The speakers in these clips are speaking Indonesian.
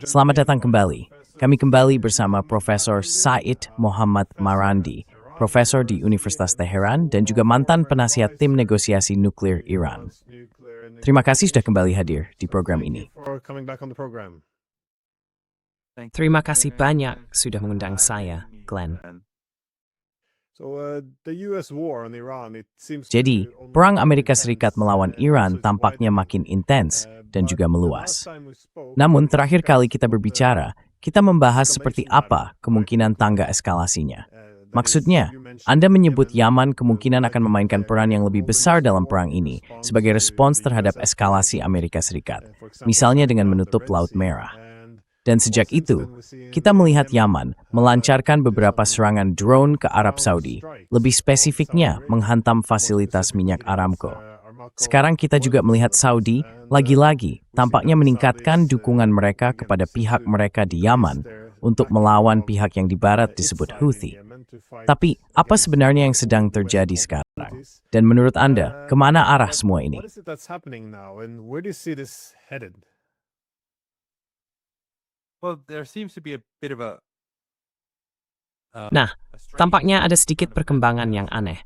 Selamat datang kembali. Kami kembali bersama Profesor Said Muhammad Marandi, profesor di Universitas Teheran dan juga mantan penasihat tim negosiasi nuklir Iran. Terima kasih sudah kembali hadir di program ini. Terima kasih banyak sudah mengundang saya, Glenn. Jadi, perang Amerika Serikat melawan Iran tampaknya makin intens dan juga meluas. Namun, terakhir kali kita berbicara, kita membahas seperti apa kemungkinan tangga eskalasinya. Maksudnya, Anda menyebut Yaman kemungkinan akan memainkan peran yang lebih besar dalam perang ini sebagai respons terhadap eskalasi Amerika Serikat, misalnya dengan menutup Laut Merah. Dan sejak itu, kita melihat Yaman melancarkan beberapa serangan drone ke Arab Saudi, lebih spesifiknya menghantam fasilitas minyak Aramco. Sekarang kita juga melihat Saudi lagi-lagi tampaknya meningkatkan dukungan mereka kepada pihak mereka di Yaman untuk melawan pihak yang di barat disebut Houthi. Tapi apa sebenarnya yang sedang terjadi sekarang? Dan menurut Anda, kemana arah semua ini? Nah, tampaknya ada sedikit perkembangan yang aneh.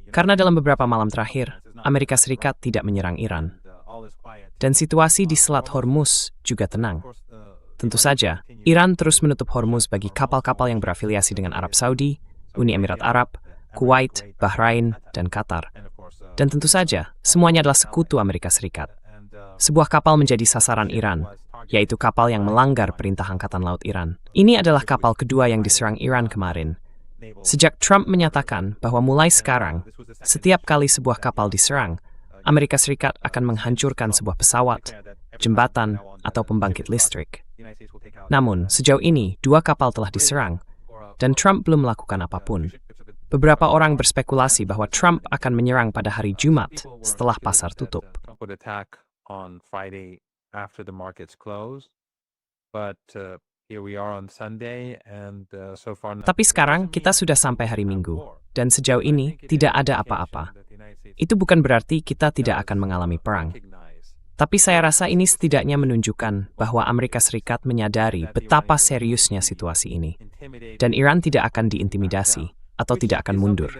Karena dalam beberapa malam terakhir, Amerika Serikat tidak menyerang Iran. Dan situasi di Selat Hormuz juga tenang. Tentu saja, Iran terus menutup Hormuz bagi kapal-kapal yang berafiliasi dengan Arab Saudi, Uni Emirat Arab, Kuwait, Bahrain, dan Qatar. Dan tentu saja, semuanya adalah sekutu Amerika Serikat. Sebuah kapal menjadi sasaran Iran, yaitu kapal yang melanggar perintah Angkatan Laut Iran. Ini adalah kapal kedua yang diserang Iran kemarin. Sejak Trump menyatakan bahwa mulai sekarang, setiap kali sebuah kapal diserang, Amerika Serikat akan menghancurkan sebuah pesawat, jembatan, atau pembangkit listrik. Namun, sejauh ini, 2 kapal telah diserang, dan Trump belum melakukan apapun. Beberapa orang berspekulasi bahwa Trump akan menyerang pada hari Jumat setelah pasar tutup. Tapi sekarang kita sudah sampai hari Minggu, dan sejauh ini tidak ada apa-apa. Itu bukan berarti kita tidak akan mengalami perang. Tapi saya rasa ini setidaknya menunjukkan bahwa Amerika Serikat menyadari betapa seriusnya situasi ini. Dan Iran tidak akan diintimidasi atau tidak akan mundur.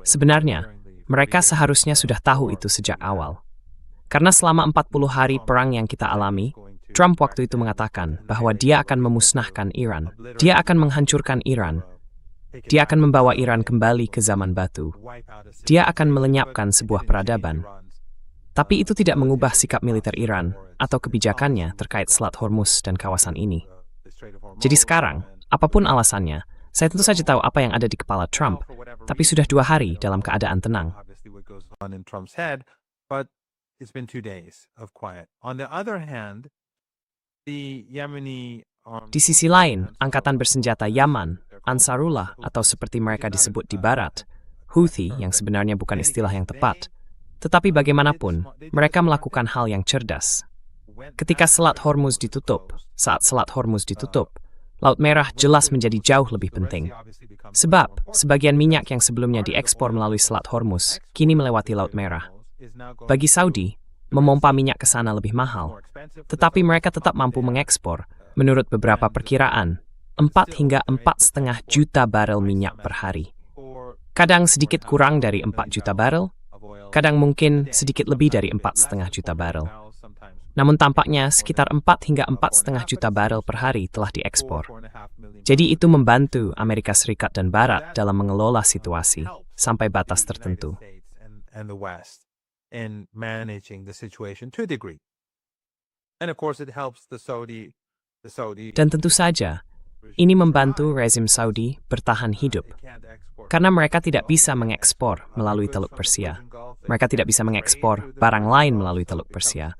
Sebenarnya, mereka seharusnya sudah tahu itu sejak awal. Karena selama 40 hari perang yang kita alami, Trump waktu itu mengatakan bahwa dia akan memusnahkan Iran. Dia akan menghancurkan Iran. Dia akan membawa Iran kembali ke zaman batu. Dia akan melenyapkan sebuah peradaban. Tapi itu tidak mengubah sikap militer Iran atau kebijakannya terkait Selat Hormuz dan kawasan ini. Jadi sekarang, apapun alasannya, saya tentu saja tahu apa yang ada di kepala Trump, tapi sudah 2 hari dalam keadaan tenang. Di sisi lain, angkatan bersenjata Yaman, Ansarullah atau seperti mereka disebut di barat, Houthi yang sebenarnya bukan istilah yang tepat, tetapi bagaimanapun, mereka melakukan hal yang cerdas. Ketika Selat Hormuz ditutup, Laut Merah jelas menjadi jauh lebih penting. Sebab, sebagian minyak yang sebelumnya diekspor melalui Selat Hormuz, kini melewati Laut Merah. Bagi Saudi, memompa minyak ke sana lebih mahal, tetapi mereka tetap mampu mengekspor, menurut beberapa perkiraan, 4 hingga 4,5 juta barel minyak per hari. Kadang sedikit kurang dari 4 juta barel, kadang mungkin sedikit lebih dari 4,5 juta barel. Namun tampaknya sekitar 4 hingga 4,5 juta barel per hari telah diekspor. Jadi itu membantu Amerika Serikat dan Barat dalam mengelola situasi sampai batas tertentu. Dan tentu saja, ini membantu rezim Saudi bertahan hidup. Karena mereka tidak bisa mengekspor melalui Teluk Persia. Mereka tidak bisa mengekspor barang lain melalui Teluk Persia.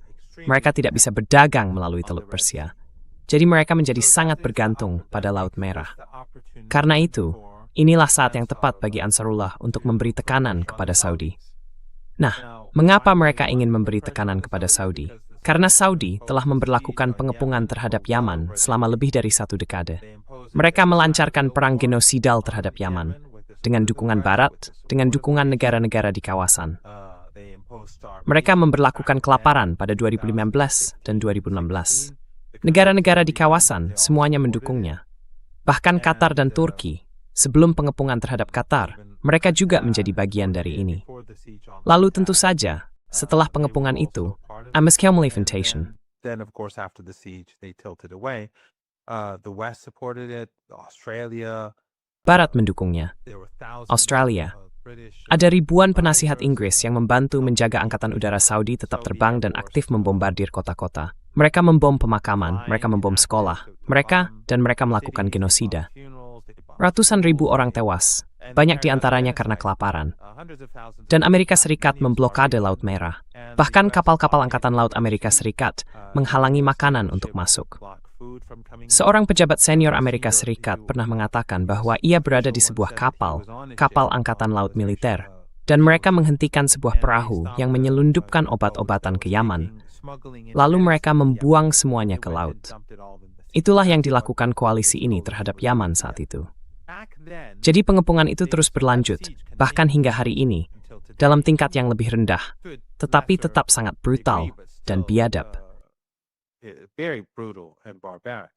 Mereka tidak bisa berdagang melalui Teluk Persia. Jadi mereka menjadi sangat bergantung pada Laut Merah. Karena itu, inilah saat yang tepat bagi Ansarullah untuk memberi tekanan kepada Saudi. Nah, mengapa mereka ingin memberi tekanan kepada Saudi? Karena Saudi telah memberlakukan pengepungan terhadap Yaman selama lebih dari 1 dekade. Mereka melancarkan perang genosidal terhadap Yaman, dengan dukungan Barat, dengan dukungan negara-negara di kawasan. Mereka memberlakukan kelaparan pada 2015 dan 2016. Negara-negara di kawasan semuanya mendukungnya. Bahkan Qatar dan Turki, sebelum pengepungan terhadap Qatar, mereka juga menjadi bagian dari ini. Lalu tentu saja, setelah pengepungan itu, Ameskamel Invitation. Then, of course, after the siege, they tilted away. The West supported it, Australia. Barat mendukungnya. There were thousands Australia. of British. Ada ribuan penasihat Inggris yang membantu menjaga Angkatan Udara Saudi tetap terbang dan aktif membombardir kota-kota. Mereka membom pemakaman, mereka membom sekolah, mereka melakukan genosida. Ratusan ribu orang tewas, banyak di antaranya karena kelaparan. Dan Amerika Serikat memblokade Laut Merah. Bahkan kapal-kapal Angkatan Laut Amerika Serikat menghalangi makanan untuk masuk. Seorang pejabat senior Amerika Serikat pernah mengatakan bahwa ia berada di sebuah kapal Angkatan Laut militer, dan mereka menghentikan sebuah perahu yang menyelundupkan obat-obatan ke Yaman. Lalu mereka membuang semuanya ke laut. Itulah yang dilakukan koalisi ini terhadap Yaman saat itu. Jadi pengepungan itu terus berlanjut, bahkan hingga hari ini, dalam tingkat yang lebih rendah, tetapi tetap sangat brutal dan biadab. Very brutal and barbaric.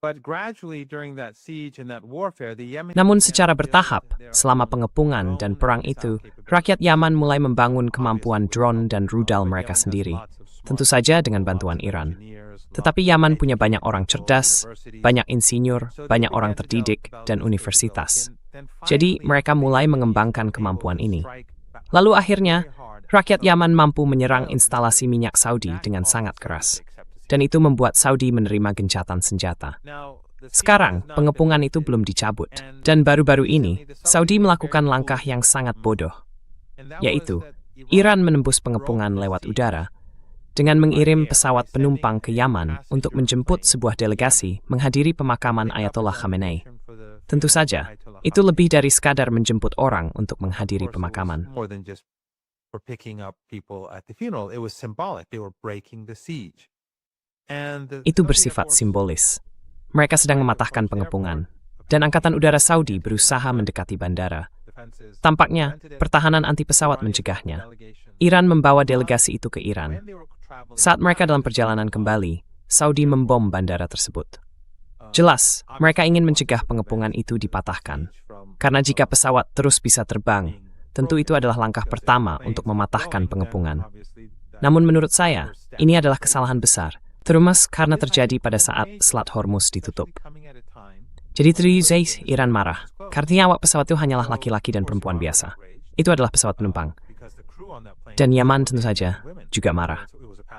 But gradually during that siege and that warfare, the Yemen. Namun secara bertahap, selama pengepungan dan perang itu, rakyat Yaman mulai membangun kemampuan drone dan rudal mereka sendiri, tentu saja dengan bantuan Iran. Tetapi Yaman punya banyak orang cerdas, banyak insinyur, banyak orang terdidik, dan universitas. Jadi mereka mulai mengembangkan kemampuan ini. Lalu akhirnya, rakyat Yaman mampu menyerang instalasi minyak Saudi dengan sangat keras. Dan itu membuat Saudi menerima gencatan senjata. Sekarang, pengepungan itu belum dicabut. Dan baru-baru ini, Saudi melakukan langkah yang sangat bodoh, yaitu Iran menembus pengepungan lewat udara dengan mengirim pesawat penumpang ke Yaman untuk menjemput sebuah delegasi menghadiri pemakaman Ayatollah Khamenei. Tentu saja, itu lebih dari sekadar menjemput orang untuk menghadiri pemakaman. Itu bersifat simbolis. Mereka sedang mematahkan pengepungan, dan Angkatan Udara Saudi berusaha mendekati bandara. Tampaknya, pertahanan anti-pesawat mencegahnya. Iran membawa delegasi itu ke Iran. Saat mereka dalam perjalanan kembali, Saudi membom bandara tersebut. Jelas, mereka ingin mencegah pengepungan itu dipatahkan. Karena jika pesawat terus bisa terbang, tentu itu adalah langkah pertama untuk mematahkan pengepungan. Namun menurut saya, ini adalah kesalahan besar, terutama karena terjadi pada saat Selat Hormuz ditutup. Jadi terus Iran marah, karena awak pesawat itu hanyalah laki-laki dan perempuan biasa. Itu adalah pesawat penumpang. Dan Yaman tentu saja juga marah.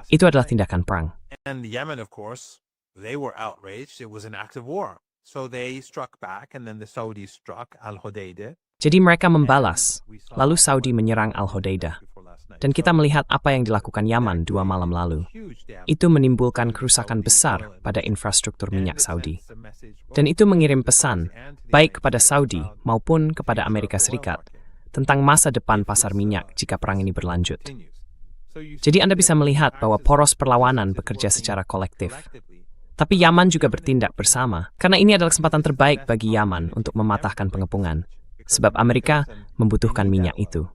Itu adalah tindakan perang. And Yemen, of course, they were outraged. It was an act of war. So they struck back, and then the Saudis struck Al-Hodeidah. Jadi mereka membalas, lalu Saudi menyerang Al-Hodeidah. Dan kita melihat apa yang dilakukan Yaman 2 malam lalu. Itu menimbulkan kerusakan besar pada infrastruktur minyak Saudi. Dan itu mengirim pesan, baik kepada Saudi maupun kepada Amerika Serikat, tentang masa depan pasar minyak jika perang ini berlanjut. Jadi Anda bisa melihat bahwa poros perlawanan bekerja secara kolektif. Tapi Yaman juga bertindak bersama, karena ini adalah kesempatan terbaik bagi Yaman untuk mematahkan pengepungan, sebab Amerika membutuhkan minyak itu.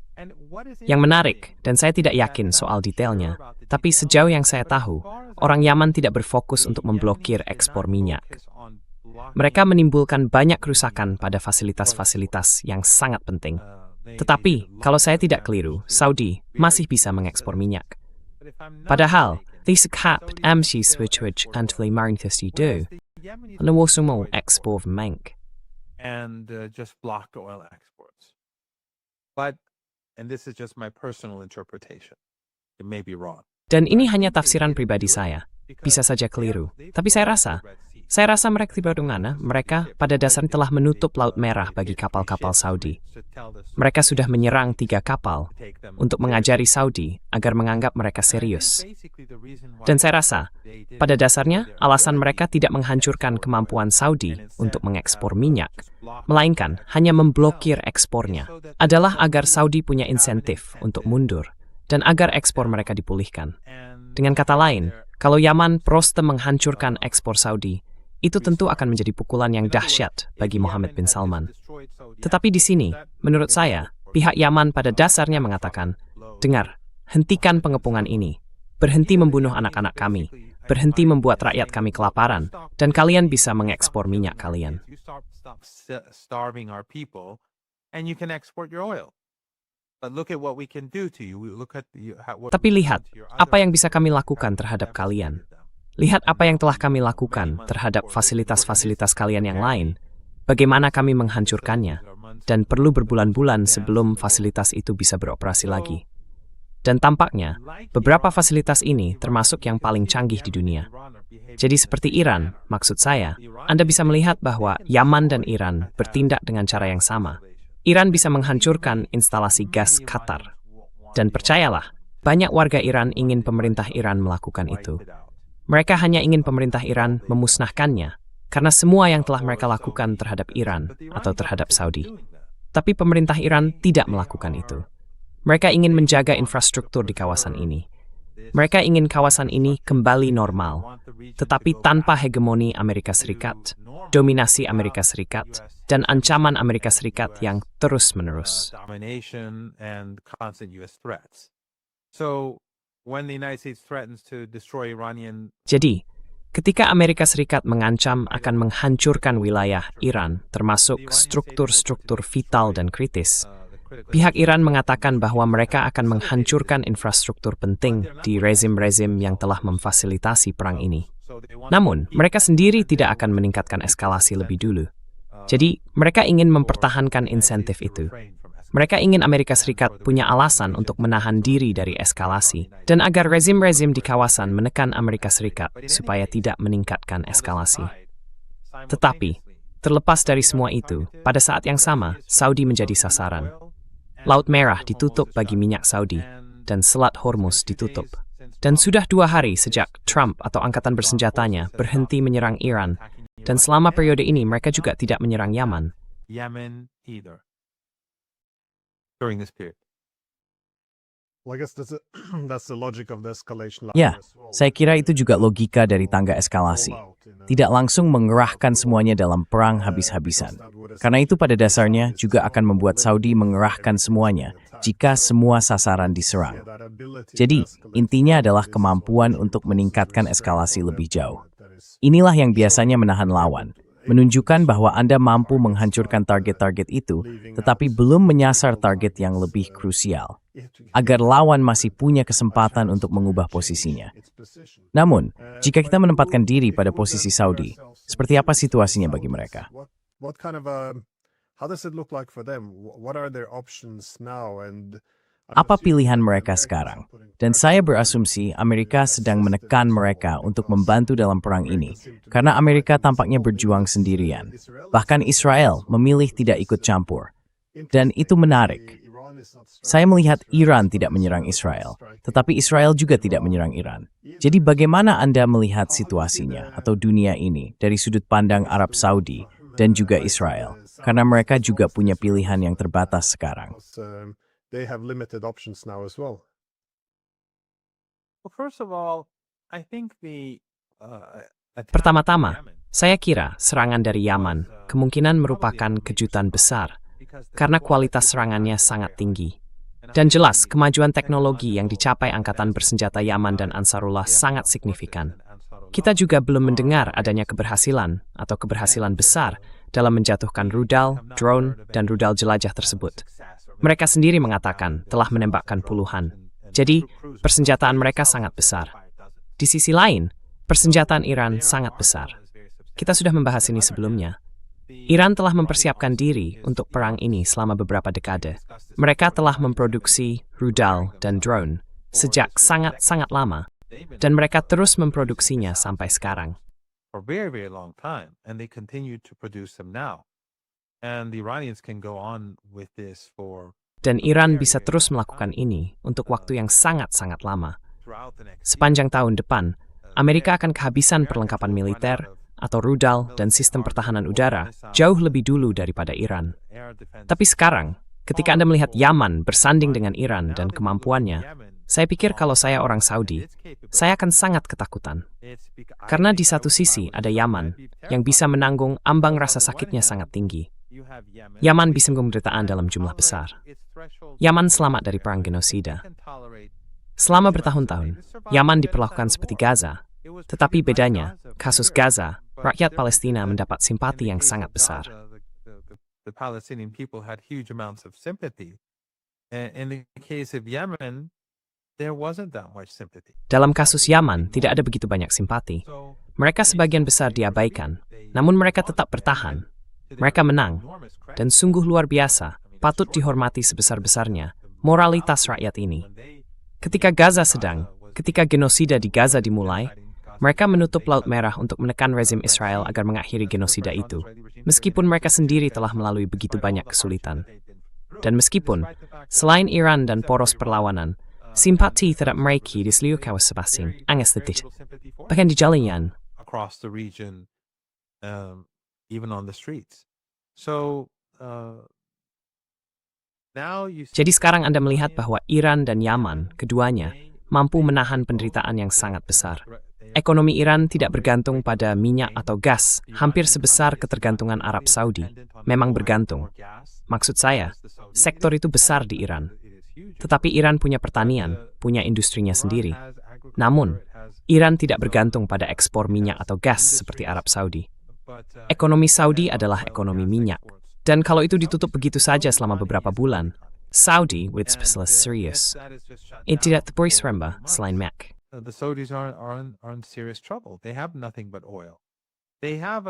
Yang menarik, dan saya tidak yakin soal detailnya, tapi sejauh yang saya tahu, orang Yaman tidak berfokus untuk memblokir ekspor minyak. Mereka menimbulkan banyak kerusakan pada fasilitas-fasilitas yang sangat penting. Tetapi, kalau saya tidak keliru, Saudi masih bisa mengekspor minyak. Padahal, sikap MC switch antli marintisti do, semua ekspor minyak. And just blocked oil exports. And this is just my personal interpretation. It may be wrong. Dan ini hanya tafsiran pribadi saya. Bisa saja keliru. Tapi saya rasa mereka pada dasarnya telah menutup Laut Merah bagi kapal-kapal Saudi. Mereka sudah menyerang 3 kapal untuk mengajari Saudi agar menganggap mereka serius. Dan saya rasa, pada dasarnya, alasan mereka tidak menghancurkan kemampuan Saudi untuk mengekspor minyak, melainkan hanya memblokir ekspornya, adalah agar Saudi punya insentif untuk mundur, dan agar ekspor mereka dipulihkan. Dengan kata lain, kalau Yaman proste menghancurkan ekspor Saudi, itu tentu akan menjadi pukulan yang dahsyat bagi Mohammed bin Salman. Tetapi di sini, menurut saya, Pihak Yaman pada dasarnya mengatakan, dengar, hentikan pengepungan ini, berhenti membunuh anak-anak kami, berhenti membuat rakyat kami kelaparan, dan kalian bisa mengekspor minyak kalian. Starving our people, and you can export your oil. But look at what we can do to you. Look at Tapi lihat, apa yang bisa kami lakukan terhadap kalian. Lihat apa yang telah kami lakukan terhadap fasilitas-fasilitas kalian yang lain. Bagaimana kami menghancurkannya. Dan perlu berbulan-bulan sebelum fasilitas itu bisa beroperasi lagi. Dan tampaknya, beberapa fasilitas ini termasuk yang paling canggih di dunia. Jadi seperti Iran, maksud saya, Anda bisa melihat bahwa Yaman dan Iran bertindak dengan cara yang sama. Iran bisa menghancurkan instalasi gas Qatar. Dan percayalah, banyak warga Iran ingin pemerintah Iran melakukan itu. Mereka hanya ingin pemerintah Iran memusnahkannya, karena semua yang telah mereka lakukan terhadap Iran atau terhadap Saudi. Tapi pemerintah Iran tidak melakukan itu. Mereka ingin menjaga infrastruktur di kawasan ini. Mereka ingin kawasan ini kembali normal, tetapi tanpa hegemoni Amerika Serikat, dominasi Amerika Serikat, dan ancaman Amerika Serikat yang terus-menerus. Domination and constant US threats. So when the United States threatens to destroy Iranian Jadi, ketika Amerika Serikat mengancam akan menghancurkan wilayah Iran, termasuk struktur-struktur vital dan kritis, pihak Iran mengatakan bahwa mereka akan menghancurkan infrastruktur penting di rezim-rezim yang telah memfasilitasi perang ini. Namun, mereka sendiri tidak akan meningkatkan eskalasi lebih dulu. Jadi, mereka ingin mempertahankan insentif itu. Mereka ingin Amerika Serikat punya alasan untuk menahan diri dari eskalasi, dan agar rezim-rezim di kawasan menekan Amerika Serikat supaya tidak meningkatkan eskalasi. Tetapi, terlepas dari semua itu, pada saat yang sama, Saudi menjadi sasaran. Laut Merah ditutup bagi minyak Saudi, dan Selat Hormuz ditutup. Dan sudah 2 hari sejak Trump atau angkatan bersenjatanya berhenti menyerang Iran, dan selama periode ini mereka juga tidak menyerang Yaman. Yemen either during this period. Well, I guess that's the logic of the escalation line Ya, as well. saya kira itu juga logika dari tangga eskalasi. Tidak langsung mengerahkan semuanya dalam perang habis-habisan. Karena itu pada dasarnya juga akan membuat Saudi mengerahkan semuanya jika semua sasaran diserang. Jadi, intinya adalah kemampuan untuk meningkatkan eskalasi lebih jauh. Inilah yang biasanya menahan lawan, menunjukkan bahwa Anda mampu menghancurkan target-target itu, tetapi belum menyasar target yang lebih krusial, agar lawan masih punya kesempatan untuk mengubah posisinya. Namun, jika kita menempatkan diri pada posisi Saudi, seperti apa situasinya bagi mereka? What kind of how does it look like for them? What are their options now? And Apa pilihan mereka sekarang? Dan saya berasumsi Amerika sedang menekan mereka untuk membantu dalam perang ini, karena Amerika tampaknya berjuang sendirian. Bahkan Israel memilih tidak ikut campur. Dan itu menarik. Saya melihat Iran tidak menyerang Israel, tetapi Israel juga tidak menyerang Iran. Jadi bagaimana Anda melihat situasinya atau dunia ini dari sudut pandang Arab Saudi dan juga Israel? Karena mereka juga punya pilihan yang terbatas sekarang. they have limited options now as well. Well, first of all, I think the attack Pertama-tama, on Yemen, saya kira serangan dari Yaman kemungkinan merupakan kejutan besar karena kualitas serangannya sangat tinggi. Dan jelas, kemajuan teknologi yang dicapai Angkatan Bersenjata Yaman dan Ansarullah sangat signifikan. Kita juga belum mendengar adanya keberhasilan atau keberhasilan besar dalam menjatuhkan rudal, drone, dan rudal jelajah tersebut. Mereka sendiri mengatakan telah menembakkan puluhan. Jadi, persenjataan mereka sangat besar. Di sisi lain, persenjataan Iran sangat besar. Kita sudah membahas ini sebelumnya. Iran telah mempersiapkan diri untuk perang ini selama beberapa dekade. Mereka telah memproduksi rudal dan drone sejak sangat-sangat lama, dan mereka terus memproduksinya sampai sekarang. for a very, very long time, and they continue to produce them now. And the Iranians can go on with this for Dan Iran bisa terus melakukan ini untuk waktu yang sangat-sangat lama. throughout the next Sepanjang tahun depan, Amerika akan kehabisan perlengkapan militer atau rudal dan sistem pertahanan udara jauh lebih dulu daripada Iran. air defense. Tapi sekarang, ketika Anda melihat Yaman bersanding dengan Iran dan kemampuannya, saya pikir kalau saya orang Saudi, saya akan sangat ketakutan. Karena di satu sisi ada Yaman yang bisa menanggung ambang rasa sakitnya sangat tinggi. Yaman bisa menggumul penderitaan dalam jumlah besar. Yaman selamat dari perang genosida. Selama bertahun-tahun, Yaman diperlakukan seperti Gaza. Tetapi bedanya, kasus Gaza, rakyat Palestina mendapat simpati yang sangat besar. The Palestinian people had huge amounts of sympathy. And in the case of Yemen, there wasn't that much sympathy. Dalam kasus Yaman, tidak ada begitu banyak simpati. Mereka sebagian besar diabaikan, namun mereka tetap bertahan. Mereka menang, dan sungguh luar biasa, patut dihormati sebesar-besarnya, moralitas rakyat ini. Ketika ketika genosida di Gaza dimulai, mereka menutup Laut Merah untuk menekan rezim Israel agar mengakhiri genosida itu, meskipun mereka sendiri telah melalui begitu banyak kesulitan. Dan meskipun, selain Iran dan poros perlawanan, simpati terhadap mereka di seluruh kawasan pasing, anges sedikit. Bahkan di jalanan, Across the region, even on the streets. So, now you see jadi sekarang Anda melihat bahwa Iran dan Yaman, keduanya, mampu menahan penderitaan yang sangat besar. Ekonomi Iran tidak bergantung pada minyak atau gas, hampir sebesar ketergantungan Arab Saudi. Memang bergantung. Maksud saya, sektor itu besar di Iran. Tetapi Iran punya pertanian, punya industrinya sendiri. Namun, Iran tidak bergantung pada ekspor minyak atau gas seperti Arab Saudi. Ekonomi Saudi adalah ekonomi minyak. Dan kalau itu ditutup begitu saja selama beberapa bulan, Saudi, with specialist serious, tidak terporis remba selain Mac. the Saudis are in serious trouble. They have nothing but oil. They have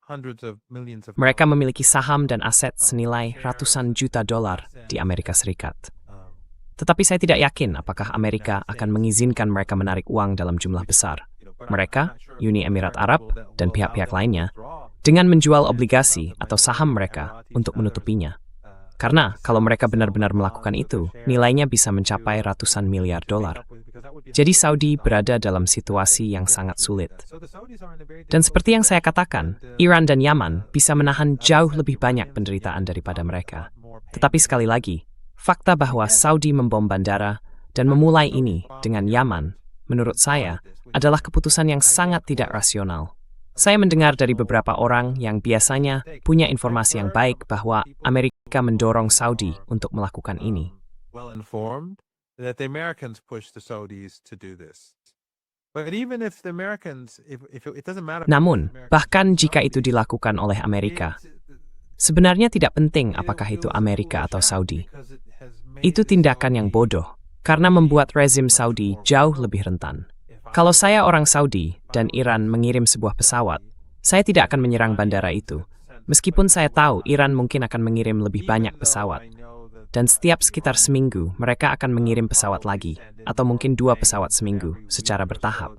hundreds of millions of. Mereka memiliki saham dan aset senilai ratusan juta dolar di Amerika Serikat. Tetapi saya tidak yakin apakah Amerika akan mengizinkan mereka menarik uang dalam jumlah besar. Mereka, Uni Emirat Arab, dan pihak-pihak lainnya, dengan menjual obligasi atau saham mereka untuk menutupinya. Karena kalau mereka benar-benar melakukan itu, nilainya bisa mencapai ratusan miliar dolar. Jadi Saudi berada dalam situasi yang sangat sulit. Dan seperti yang saya katakan, Iran dan Yaman bisa menahan jauh lebih banyak penderitaan daripada mereka. Tetapi sekali lagi, fakta bahwa Saudi membom bandara dan memulai ini dengan Yaman, menurut saya, adalah keputusan yang sangat tidak rasional. Saya mendengar dari beberapa orang yang biasanya punya informasi yang baik bahwa Amerika mendorong Saudi untuk melakukan ini. Well informed that the Americans pushed the Saudis to do this. But even if the Americans, if it doesn't matter. Namun, bahkan jika itu dilakukan oleh Amerika, sebenarnya tidak penting apakah itu Amerika atau Saudi. Itu tindakan yang bodoh, karena membuat rezim Saudi jauh lebih rentan. Kalau saya orang Saudi dan Iran mengirim sebuah pesawat, saya tidak akan menyerang bandara itu, meskipun saya tahu Iran mungkin akan mengirim lebih banyak pesawat. Dan setiap sekitar seminggu, mereka akan mengirim pesawat lagi, atau mungkin 2 pesawat seminggu, secara bertahap.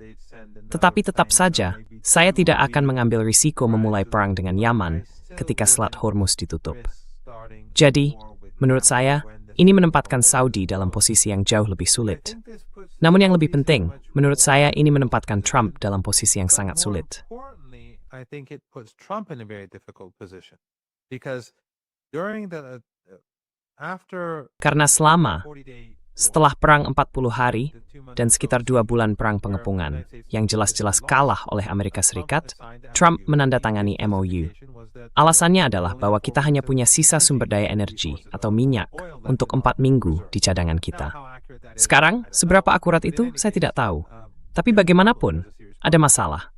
Tetapi tetap saja, saya tidak akan mengambil risiko memulai perang dengan Yaman ketika Selat Hormuz ditutup. Jadi, menurut saya, ini menempatkan Saudi dalam posisi yang jauh lebih sulit. Namun yang lebih penting, menurut saya ini menempatkan Trump dalam posisi yang sangat sulit. Importantly, I think it puts Trump in a very difficult position because during the after Karena selama, 40-day setelah perang 40 hari, dan sekitar 2 bulan perang pengepungan, yang jelas-jelas kalah oleh Amerika Serikat, Trump menandatangani MOU. Alasannya adalah bahwa kita hanya punya sisa sumber daya energi atau minyak untuk 4 minggu di cadangan kita. Sekarang, seberapa akurat itu saya tidak tahu. Tapi bagaimanapun, ada masalah.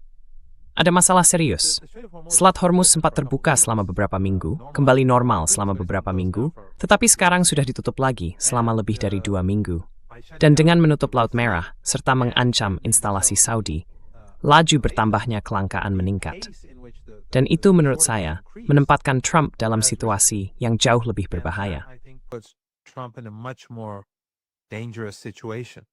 Ada masalah serius. Selat Hormuz sempat terbuka selama beberapa minggu, kembali normal selama beberapa minggu, tetapi sekarang sudah ditutup lagi selama lebih dari 2 minggu. Dan dengan menutup Laut Merah, serta mengancam instalasi Saudi, laju bertambahnya kelangkaan meningkat. Dan itu menurut saya, menempatkan Trump dalam situasi yang jauh lebih berbahaya. I think puts Trump in a much more dangerous situation.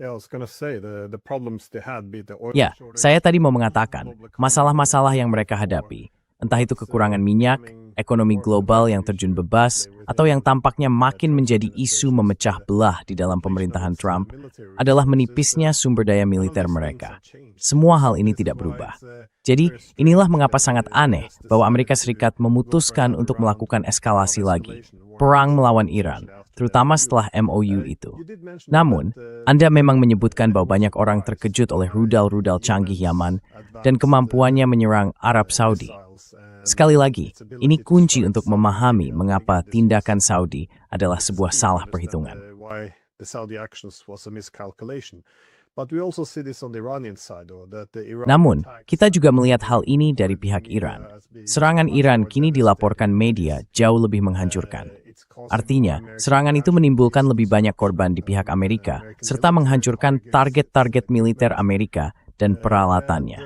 Yeah, I was gonna say the problems they had be the oil Ya, shortage, saya tadi mau mengatakan, global economy, masalah-masalah yang mereka hadapi, entah itu kekurangan minyak, ekonomi global yang terjun bebas, atau yang tampaknya makin menjadi isu memecah belah di dalam pemerintahan Trump, adalah menipisnya sumber daya militer mereka. Semua hal ini tidak berubah. Jadi, inilah mengapa sangat aneh bahwa Amerika Serikat memutuskan untuk melakukan eskalasi lagi, perang melawan Iran, terutama setelah MOU itu. Namun, Anda memang menyebutkan bahwa banyak orang terkejut oleh rudal-rudal canggih Yaman dan kemampuannya menyerang Arab Saudi. Sekali lagi, ini kunci untuk memahami mengapa tindakan Saudi adalah sebuah salah perhitungan. Why the Saudi actions was a miscalculation. But we also see this on the Iranian side, that the Iranian Namun, attacks kita juga melihat hal ini dari pihak Iran. Serangan Iran kini dilaporkan media jauh lebih menghancurkan. Artinya, serangan itu menimbulkan lebih banyak korban di pihak Amerika, serta menghancurkan target-target militer Amerika dan peralatannya.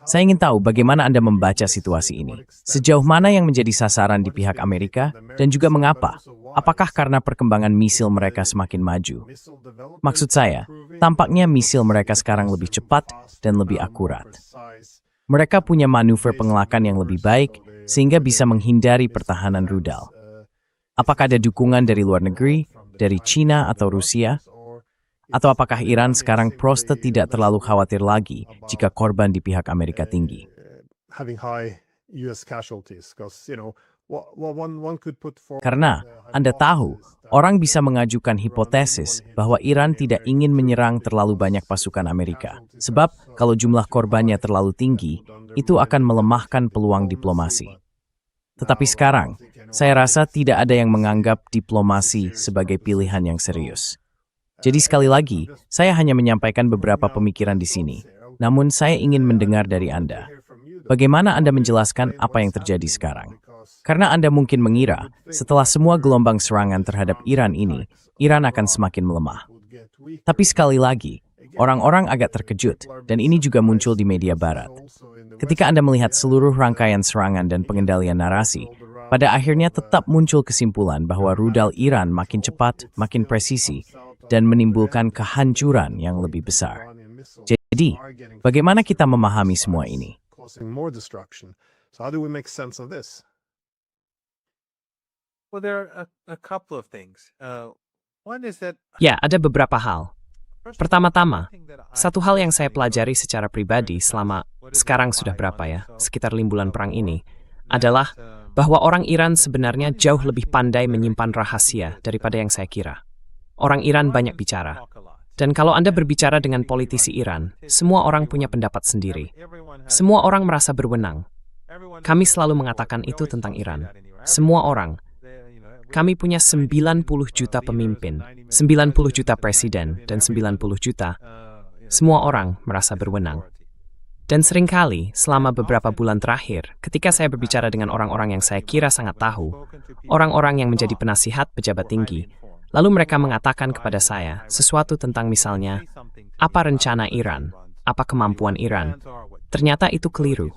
Saya ingin tahu bagaimana Anda membaca situasi ini. Sejauh mana yang menjadi sasaran di pihak Amerika, dan juga mengapa? Apakah karena perkembangan misil mereka semakin maju? Maksud saya, tampaknya misil mereka sekarang lebih cepat dan lebih akurat. Mereka punya manuver pengelakan yang lebih baik, sehingga bisa menghindari pertahanan rudal. Apakah ada dukungan dari luar negeri, dari China atau Rusia? Atau apakah Iran sekarang proste tidak terlalu khawatir lagi jika korban di pihak Amerika tinggi? Karena Anda tahu, orang bisa mengajukan hipotesis bahwa Iran tidak ingin menyerang terlalu banyak pasukan Amerika. Sebab kalau jumlah korbannya terlalu tinggi, itu akan melemahkan peluang diplomasi. Tetapi sekarang, saya rasa tidak ada yang menganggap diplomasi sebagai pilihan yang serius. Jadi sekali lagi, saya hanya menyampaikan beberapa pemikiran di sini. Namun saya ingin mendengar dari Anda. Bagaimana Anda menjelaskan apa yang terjadi sekarang? Karena Anda mungkin mengira, setelah semua gelombang serangan terhadap Iran ini, Iran akan semakin melemah. Tapi sekali lagi, orang-orang agak terkejut, dan ini juga muncul di media barat. Ketika Anda melihat seluruh rangkaian serangan dan pengendalian narasi, pada akhirnya tetap muncul kesimpulan bahwa rudal Iran makin cepat, makin presisi, dan menimbulkan kehancuran yang lebih besar. Jadi, bagaimana kita memahami semua ini? Well, there are a couple of things. One is that Ya, ada beberapa hal. Pertama-tama, satu hal yang saya pelajari secara pribadi selama sekarang sudah berapa ya, sekitar 5 bulan perang ini, adalah bahwa orang Iran sebenarnya jauh lebih pandai menyimpan rahasia daripada yang saya kira. Orang Iran banyak bicara. Dan kalau Anda berbicara dengan politisi Iran, semua orang punya pendapat sendiri. Semua orang merasa berwenang. Kami selalu mengatakan itu tentang Iran. Semua orang. Kami punya 90 juta pemimpin, 90 juta presiden, dan 90 juta. Semua orang merasa berwenang. Dan seringkali, selama beberapa bulan terakhir, ketika saya berbicara dengan orang-orang yang saya kira sangat tahu, orang-orang yang menjadi penasihat pejabat tinggi, lalu mereka mengatakan kepada saya sesuatu tentang misalnya, apa rencana Iran, apa kemampuan Iran. Ternyata itu keliru.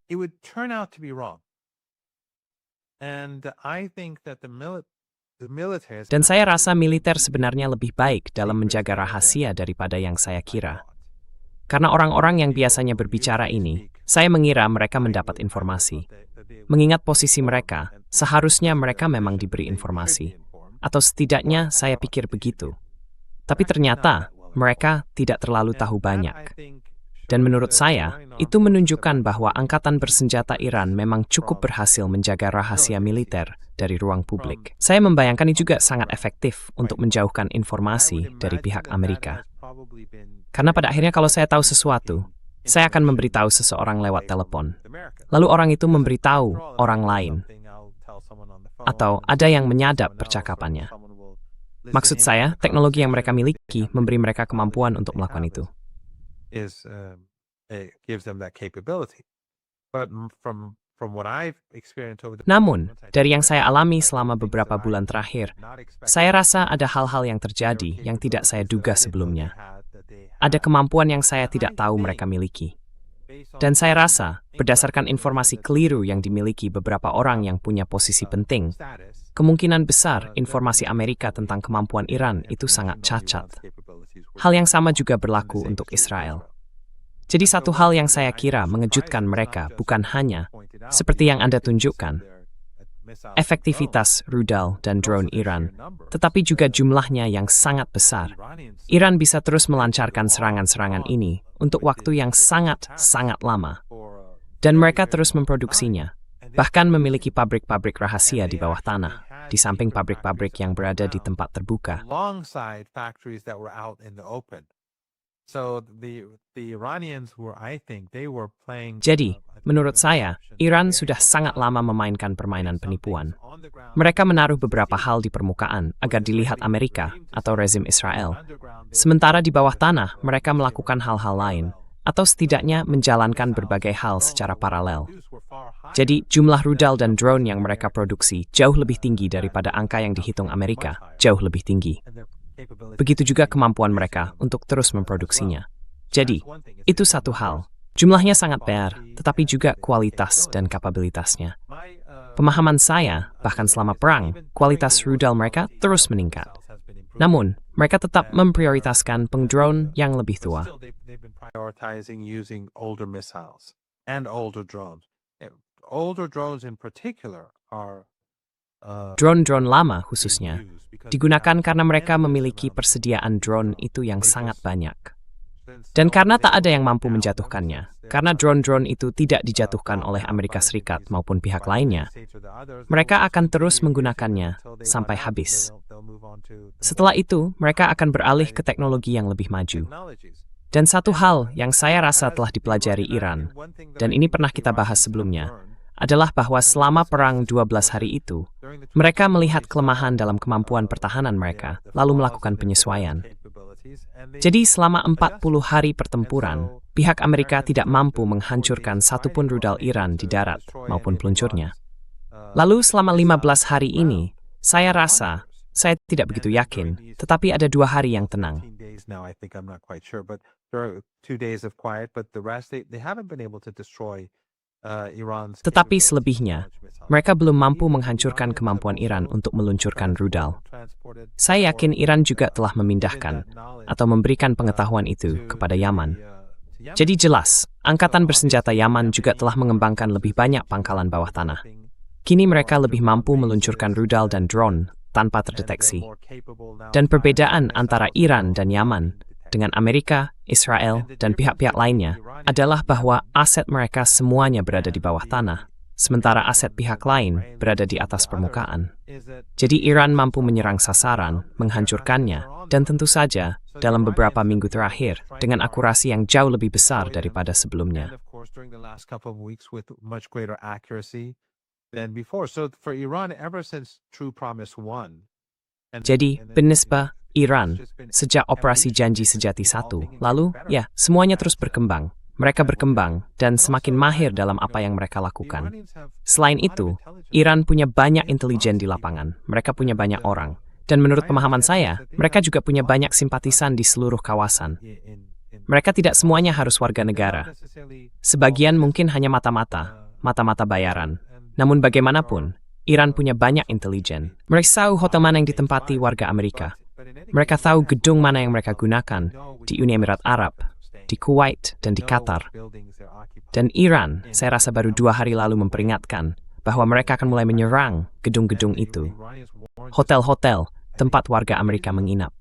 it would turn out to be wrong. And I think that the military Dan saya rasa militer sebenarnya lebih baik dalam menjaga rahasia daripada yang saya kira. Karena orang-orang yang biasanya berbicara ini, saya mengira mereka mendapat informasi. Mengingat posisi mereka, seharusnya mereka memang diberi informasi. Atau setidaknya saya pikir begitu. Tapi ternyata mereka tidak terlalu tahu banyak. Dan menurut saya, itu menunjukkan bahwa angkatan bersenjata Iran memang cukup berhasil menjaga rahasia militer dari ruang publik. Saya membayangkan ini juga sangat efektif untuk menjauhkan informasi dari pihak Amerika. Karena pada akhirnya kalau saya tahu sesuatu, saya akan memberitahu seseorang lewat telepon. Lalu orang itu memberitahu orang lain. Atau ada yang menyadap percakapannya. Maksud saya, teknologi yang mereka miliki memberi mereka kemampuan untuk melakukan itu. Namun, dari yang saya alami selama beberapa bulan terakhir, saya rasa ada hal-hal yang terjadi yang tidak saya duga sebelumnya. Ada kemampuan yang saya tidak tahu mereka miliki. Dan saya rasa, berdasarkan informasi keliru yang dimiliki beberapa orang yang punya posisi penting, kemungkinan besar informasi Amerika tentang kemampuan Iran itu sangat cacat. Hal yang sama juga berlaku untuk Israel. Jadi satu hal yang saya kira mengejutkan mereka bukan hanya, seperti yang Anda tunjukkan, efektivitas rudal dan drone Iran, tetapi juga jumlahnya yang sangat besar. Iran bisa terus melancarkan serangan-serangan ini untuk waktu yang sangat-sangat lama. Dan mereka terus memproduksinya, bahkan memiliki pabrik-pabrik rahasia di bawah tanah, di samping pabrik-pabrik yang berada di tempat terbuka. So the Iranians were, I think, they were playing. Jadi, menurut saya, Iran sudah sangat lama memainkan permainan penipuan. Mereka menaruh beberapa hal di permukaan agar dilihat Amerika atau rezim Israel. Sementara di bawah tanah, mereka melakukan hal-hal lain, atau setidaknya menjalankan berbagai hal secara paralel. Jadi, jumlah rudal dan drone yang mereka produksi jauh lebih tinggi daripada angka yang dihitung Amerika, jauh lebih tinggi. Begitu juga kemampuan mereka untuk terus memproduksinya. Jadi, itu satu hal. Jumlahnya sangat besar, tetapi juga kualitas dan kapabilitasnya. Pemahaman saya, bahkan selama perang, kualitas rudal mereka terus meningkat. Namun, mereka tetap memprioritaskan peng-drone yang lebih tua. They've been prioritizing using older missiles and older drones. Older drones in particular are Drone-drone lama khususnya digunakan karena mereka memiliki persediaan drone itu yang sangat banyak. Dan karena tak ada yang mampu menjatuhkannya, karena drone-drone itu tidak dijatuhkan oleh Amerika Serikat maupun pihak lainnya, mereka akan terus menggunakannya sampai habis. Setelah itu, mereka akan beralih ke teknologi yang lebih maju. Dan satu hal yang saya rasa telah dipelajari Iran, dan ini pernah kita bahas sebelumnya, adalah bahwa selama perang 12 hari itu, mereka melihat kelemahan dalam kemampuan pertahanan mereka, lalu melakukan penyesuaian. Jadi selama 40 hari pertempuran, pihak Amerika tidak mampu menghancurkan satupun rudal Iran di darat maupun peluncurnya. Lalu selama 15 hari ini, saya rasa, saya tidak begitu yakin, tetapi ada 2 hari yang tenang. Tetapi selebihnya, mereka belum mampu menghancurkan kemampuan Iran untuk meluncurkan rudal. Saya yakin Iran juga telah memindahkan atau memberikan pengetahuan itu kepada Yaman. Jadi jelas, angkatan bersenjata Yaman juga telah mengembangkan lebih banyak pangkalan bawah tanah. Kini mereka lebih mampu meluncurkan rudal dan drone tanpa terdeteksi. Dan perbedaan antara Iran dan Yaman dengan Amerika, Israel, dan pihak-pihak lainnya adalah bahwa aset mereka semuanya berada di bawah tanah, sementara aset pihak lain berada di atas permukaan. Jadi Iran mampu menyerang sasaran, menghancurkannya, dan tentu saja dalam beberapa minggu terakhir dengan akurasi yang jauh lebih besar daripada sebelumnya. Jadi, benisbah Iran, sejak operasi Janji Sejati 1, lalu, ya, semuanya terus berkembang. Mereka berkembang dan semakin mahir dalam apa yang mereka lakukan. Selain itu, Iran punya banyak intelijen di lapangan. Mereka punya banyak orang. Dan menurut pemahaman saya, mereka juga punya banyak simpatisan di seluruh kawasan. Mereka tidak semuanya harus warga negara. Sebagian mungkin hanya mata-mata bayaran. Namun bagaimanapun, Iran punya banyak intelijen. Mereka tahu hotel mana yang ditempati warga Amerika. Mereka tahu gedung mana yang mereka gunakan di Uni Emirat Arab, di Kuwait, dan di Qatar. Dan Iran, saya rasa baru 2 hari lalu memperingatkan bahwa mereka akan mulai menyerang gedung-gedung itu. Hotel-hotel, tempat warga Amerika menginap.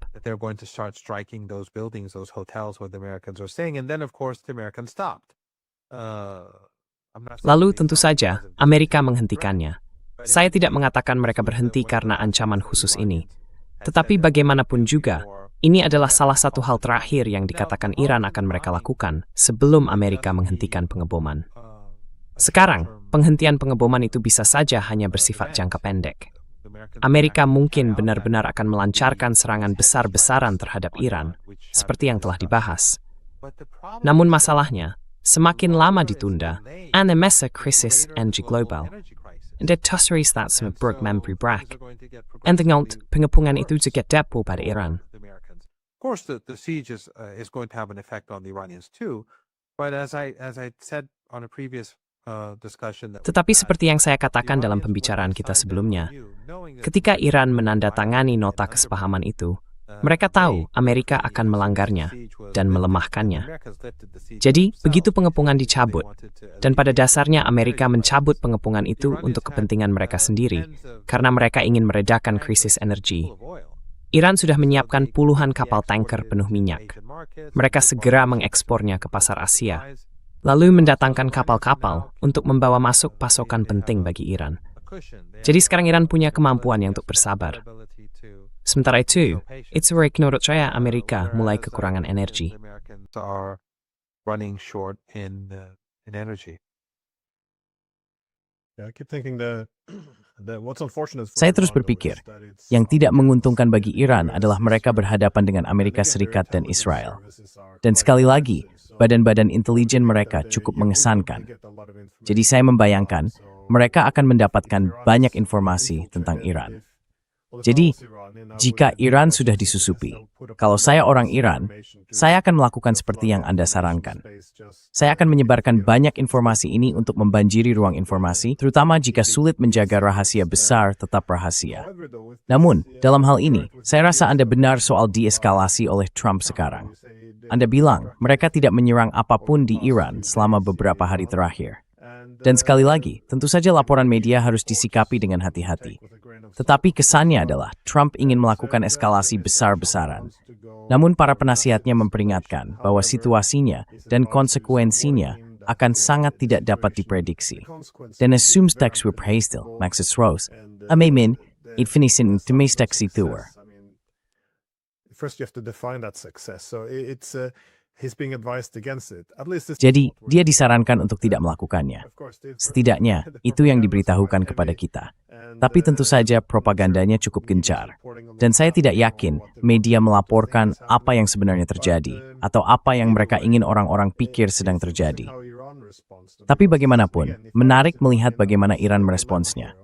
Lalu tentu saja, Amerika menghentikannya. Saya tidak mengatakan mereka berhenti karena ancaman khusus ini. Tetapi bagaimanapun juga, ini adalah salah satu hal terakhir yang dikatakan Iran akan mereka lakukan sebelum Amerika menghentikan pengeboman. Sekarang, penghentian pengeboman itu bisa saja hanya bersifat jangka pendek. Amerika mungkin benar-benar akan melancarkan serangan besar-besaran terhadap Iran, seperti yang telah dibahas. Namun masalahnya, semakin lama ditunda, anemesa krisis energi global. Dan terseri statsma buruk memberi brak. En tengok pengepungan itu juga dapat pada Iran. Of course, the siege is going to have an effect on the Iranians too. But as I said on a previous discussion, Tetapi seperti yang saya katakan dalam pembicaraan kita sebelumnya, ketika Iran menandatangani nota kesepahaman itu, mereka tahu Amerika akan melanggarnya dan melemahkannya. Jadi, begitu pengepungan dicabut, dan pada dasarnya Amerika mencabut pengepungan itu untuk kepentingan mereka sendiri, karena mereka ingin meredakan krisis energi. Iran sudah menyiapkan puluhan kapal tanker penuh minyak. Mereka segera mengekspornya ke pasar Asia, lalu mendatangkan kapal-kapal untuk membawa masuk pasokan penting bagi Iran. Jadi sekarang Iran punya kemampuan yang untuk bersabar. Sementara itu, it's where menurut saya Amerika mulai kekurangan energi. Americans are running short in energy. Yeah, I keep thinking what's unfortunate for Saya terus Iran, though, berpikir, is that it's yang tidak menguntungkan bagi unfortunate Iran for adalah us mereka is berhadapan dengan that Amerika again, their Serikat dan intelligence Israel. services are Dan quite sekali lagi, expensive, so badan-badan we intelijen get mereka that cukup they mengesankan. get a lot of information Jadi saya membayangkan, so mereka akan mendapatkan if Iran banyak is informasi tentang infiltrated, Iran. well, if I Jadi, was Iranian, I jika would do Iran what sudah you suggest. disusupi, I would put up a kalau lot saya of orang Iran, information to saya akan melakukan just seperti flood yang the Anda information sarankan. space, just Saya akan menyebarkan give banyak informasi ini untuk membanjiri ruang informasi, terutama jika sulit menjaga rahasia besar tetap rahasia. However, though, if Namun, this, dalam hal ini, threat was saya rasa Anda serious, benar soal dieskalasi oleh Trump sekarang. you say they Anda bilang destructive mereka tidak menyerang apapun di over the past Iran few selama days beberapa in hari Iran. terakhir. And, Dan sekali lagi, tentu saja laporan media harus disikapi dengan hati-hati. Tetapi kesannya adalah Trump ingin melakukan eskalasi besar-besaran. Namun para penasihatnya memperingatkan bahwa situasinya dan konsekuensinya akan sangat tidak dapat diprediksi. Dan assumes tax reprisal, Maxis Rose, amin, it finishes in optimistic tour. First you have to define that success. So it's he's being advised against it. At least this is Jadi, what we dia know. disarankan untuk tidak melakukannya. Of course, Setidaknya, the itu yang propaganda is diberitahukan quite kepada heavy. kita. And, Tapi tentu saja propagandanya cukup gencar. Dan saya tidak yakin media melaporkan apa yang sebenarnya terjadi, atau apa yang mereka ingin orang-orang pikir sedang terjadi. Tapi bagaimanapun, menarik melihat bagaimana Iran meresponsnya.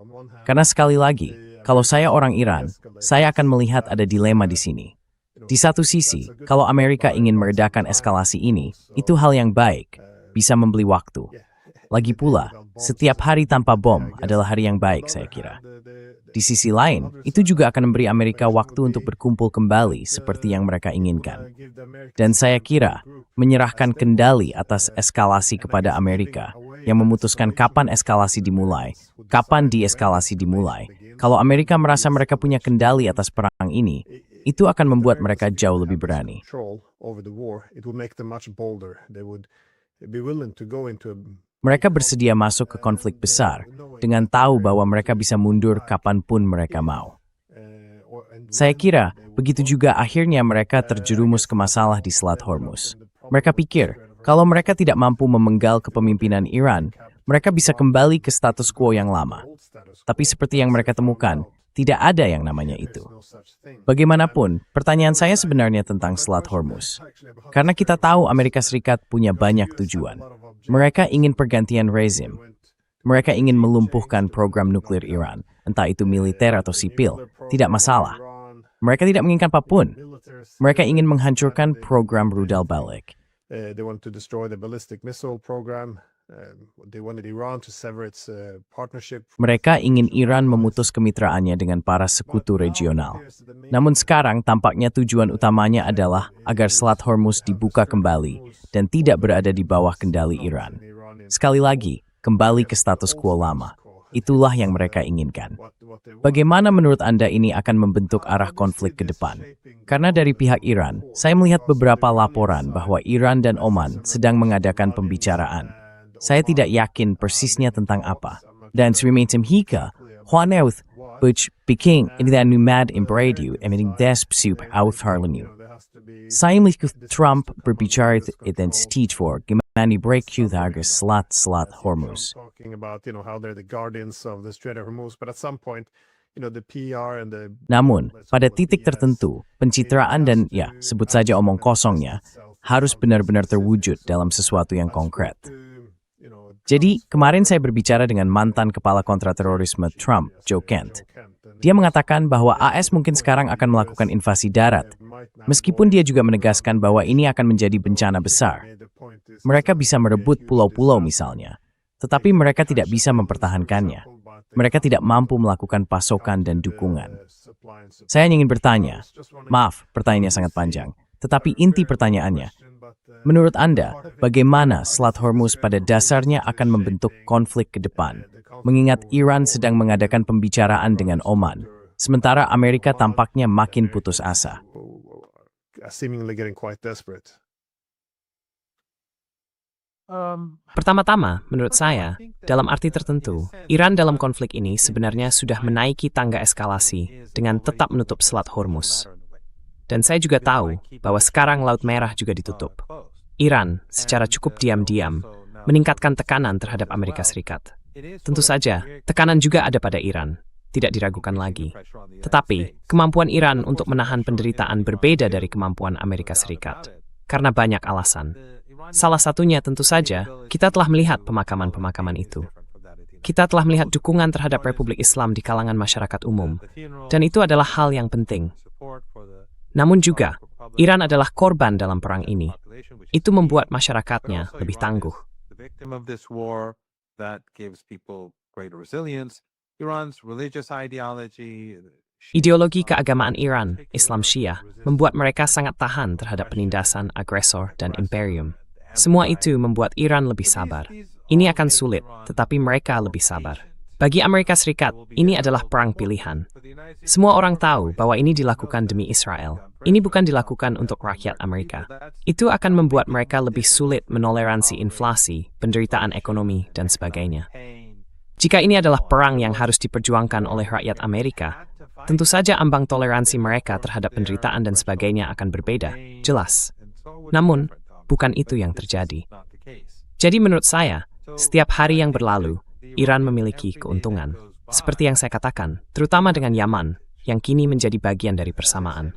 Karena sekali lagi, kalau saya orang Iran, saya akan melihat ada dilema di sini. Di satu sisi, kalau Amerika ingin meredakan eskalasi ini, itu hal yang baik, bisa membeli waktu. Lagi pula, setiap hari tanpa bom adalah hari yang baik, saya kira. Di sisi lain, itu juga akan memberi Amerika waktu untuk berkumpul kembali seperti yang mereka inginkan. Dan saya kira, menyerahkan kendali atas eskalasi kepada Amerika, yang memutuskan kapan eskalasi dimulai, kapan dieskalasi dimulai. Kalau Amerika merasa mereka punya kendali atas perang ini, itu akan membuat mereka jauh lebih berani. Mereka bersedia masuk ke konflik besar dengan tahu bahwa mereka bisa mundur kapanpun mereka mau. Saya kira, begitu juga akhirnya mereka terjerumus ke masalah di Selat Hormuz. Mereka pikir, kalau mereka tidak mampu memenggal kepemimpinan Iran, mereka bisa kembali ke status quo yang lama. Tapi seperti yang mereka temukan, tidak ada yang namanya itu. Bagaimanapun, pertanyaan saya sebenarnya tentang Selat Hormuz. Karena kita tahu Amerika Serikat punya banyak tujuan. Mereka ingin pergantian rezim. Mereka ingin melumpuhkan program nuklir Iran, entah itu militer atau sipil, tidak masalah. Mereka tidak menginginkan apapun. Mereka ingin menghancurkan program rudal balik. They want to destroy the ballistic missile program. They wanted Iran to sever its partnership. Mereka ingin Iran memutus kemitraannya dengan para sekutu regional. Namun sekarang tampaknya tujuan utamanya adalah agar Selat Hormuz dibuka kembali dan tidak berada di bawah kendali Iran. Sekali lagi, kembali ke status quo lama. Itulah yang mereka inginkan. Bagaimana menurut Anda ini akan membentuk arah konflik ke depan? Karena dari pihak Iran, saya melihat beberapa laporan bahwa Iran dan Oman sedang mengadakan pembicaraan. Saya tidak yakin persisnya tentang apa. Dan semacam hika, Juaneuth, which Peking ini dan numad imbradu emiting despsup auf harlenu. Saya melihat Trump berbicara dan stage for gimana breakthrough harga Selat Hormuz. Talking about, how they're the guardians of the Strait of Hormuz, but at some point, the PR and the Namun, pada titik tertentu, pencitraan dan, sebut saja omong kosongnya, harus benar-benar terwujud dalam sesuatu yang konkret. Jadi, kemarin saya berbicara dengan mantan kepala kontraterorisme Trump, Joe Kent. Dia mengatakan bahwa AS mungkin sekarang akan melakukan invasi darat, meskipun dia juga menegaskan bahwa ini akan menjadi bencana besar. Mereka bisa merebut pulau-pulau misalnya, tetapi mereka tidak bisa mempertahankannya. Mereka tidak mampu melakukan pasokan dan dukungan. Saya ingin bertanya, maaf, pertanyaannya sangat panjang, tetapi inti pertanyaannya, menurut Anda, bagaimana Selat Hormuz pada dasarnya akan membentuk konflik ke depan, mengingat Iran sedang mengadakan pembicaraan dengan Oman, sementara Amerika tampaknya makin putus asa? seemingly getting quite desperate. Pertama-tama, menurut saya, dalam arti tertentu, Iran dalam konflik ini sebenarnya sudah menaiki tangga eskalasi dengan tetap menutup Selat Hormuz. Dan saya juga tahu bahwa sekarang Laut Merah juga ditutup. Iran, secara cukup diam-diam, meningkatkan tekanan terhadap Amerika Serikat. Tentu saja, tekanan juga ada pada Iran, tidak diragukan lagi. Tetapi, kemampuan Iran untuk menahan penderitaan berbeda dari kemampuan Amerika Serikat, karena banyak alasan. Salah satunya tentu saja, kita telah melihat pemakaman-pemakaman itu. Kita telah melihat dukungan terhadap Republik Islam di kalangan masyarakat umum, dan itu adalah hal yang penting. Namun juga, Iran adalah korban dalam perang ini. Itu membuat masyarakatnya lebih tangguh. Ideologi keagamaan Iran, Islam Syiah, membuat mereka sangat tahan terhadap penindasan agresor dan imperium. Semua itu membuat Iran lebih sabar. Ini akan sulit, tetapi mereka lebih sabar. Bagi Amerika Serikat, ini adalah perang pilihan. Semua orang tahu bahwa ini dilakukan demi Israel. Ini bukan dilakukan untuk rakyat Amerika. Itu akan membuat mereka lebih sulit menoleransi inflasi, penderitaan ekonomi, dan sebagainya. Jika ini adalah perang yang harus diperjuangkan oleh rakyat Amerika, tentu saja ambang toleransi mereka terhadap penderitaan dan sebagainya akan berbeda, jelas. Namun, bukan itu yang terjadi. Jadi menurut saya, setiap hari yang berlalu, Iran memiliki keuntungan. Seperti yang saya katakan, terutama dengan Yaman, yang kini menjadi bagian dari persamaan.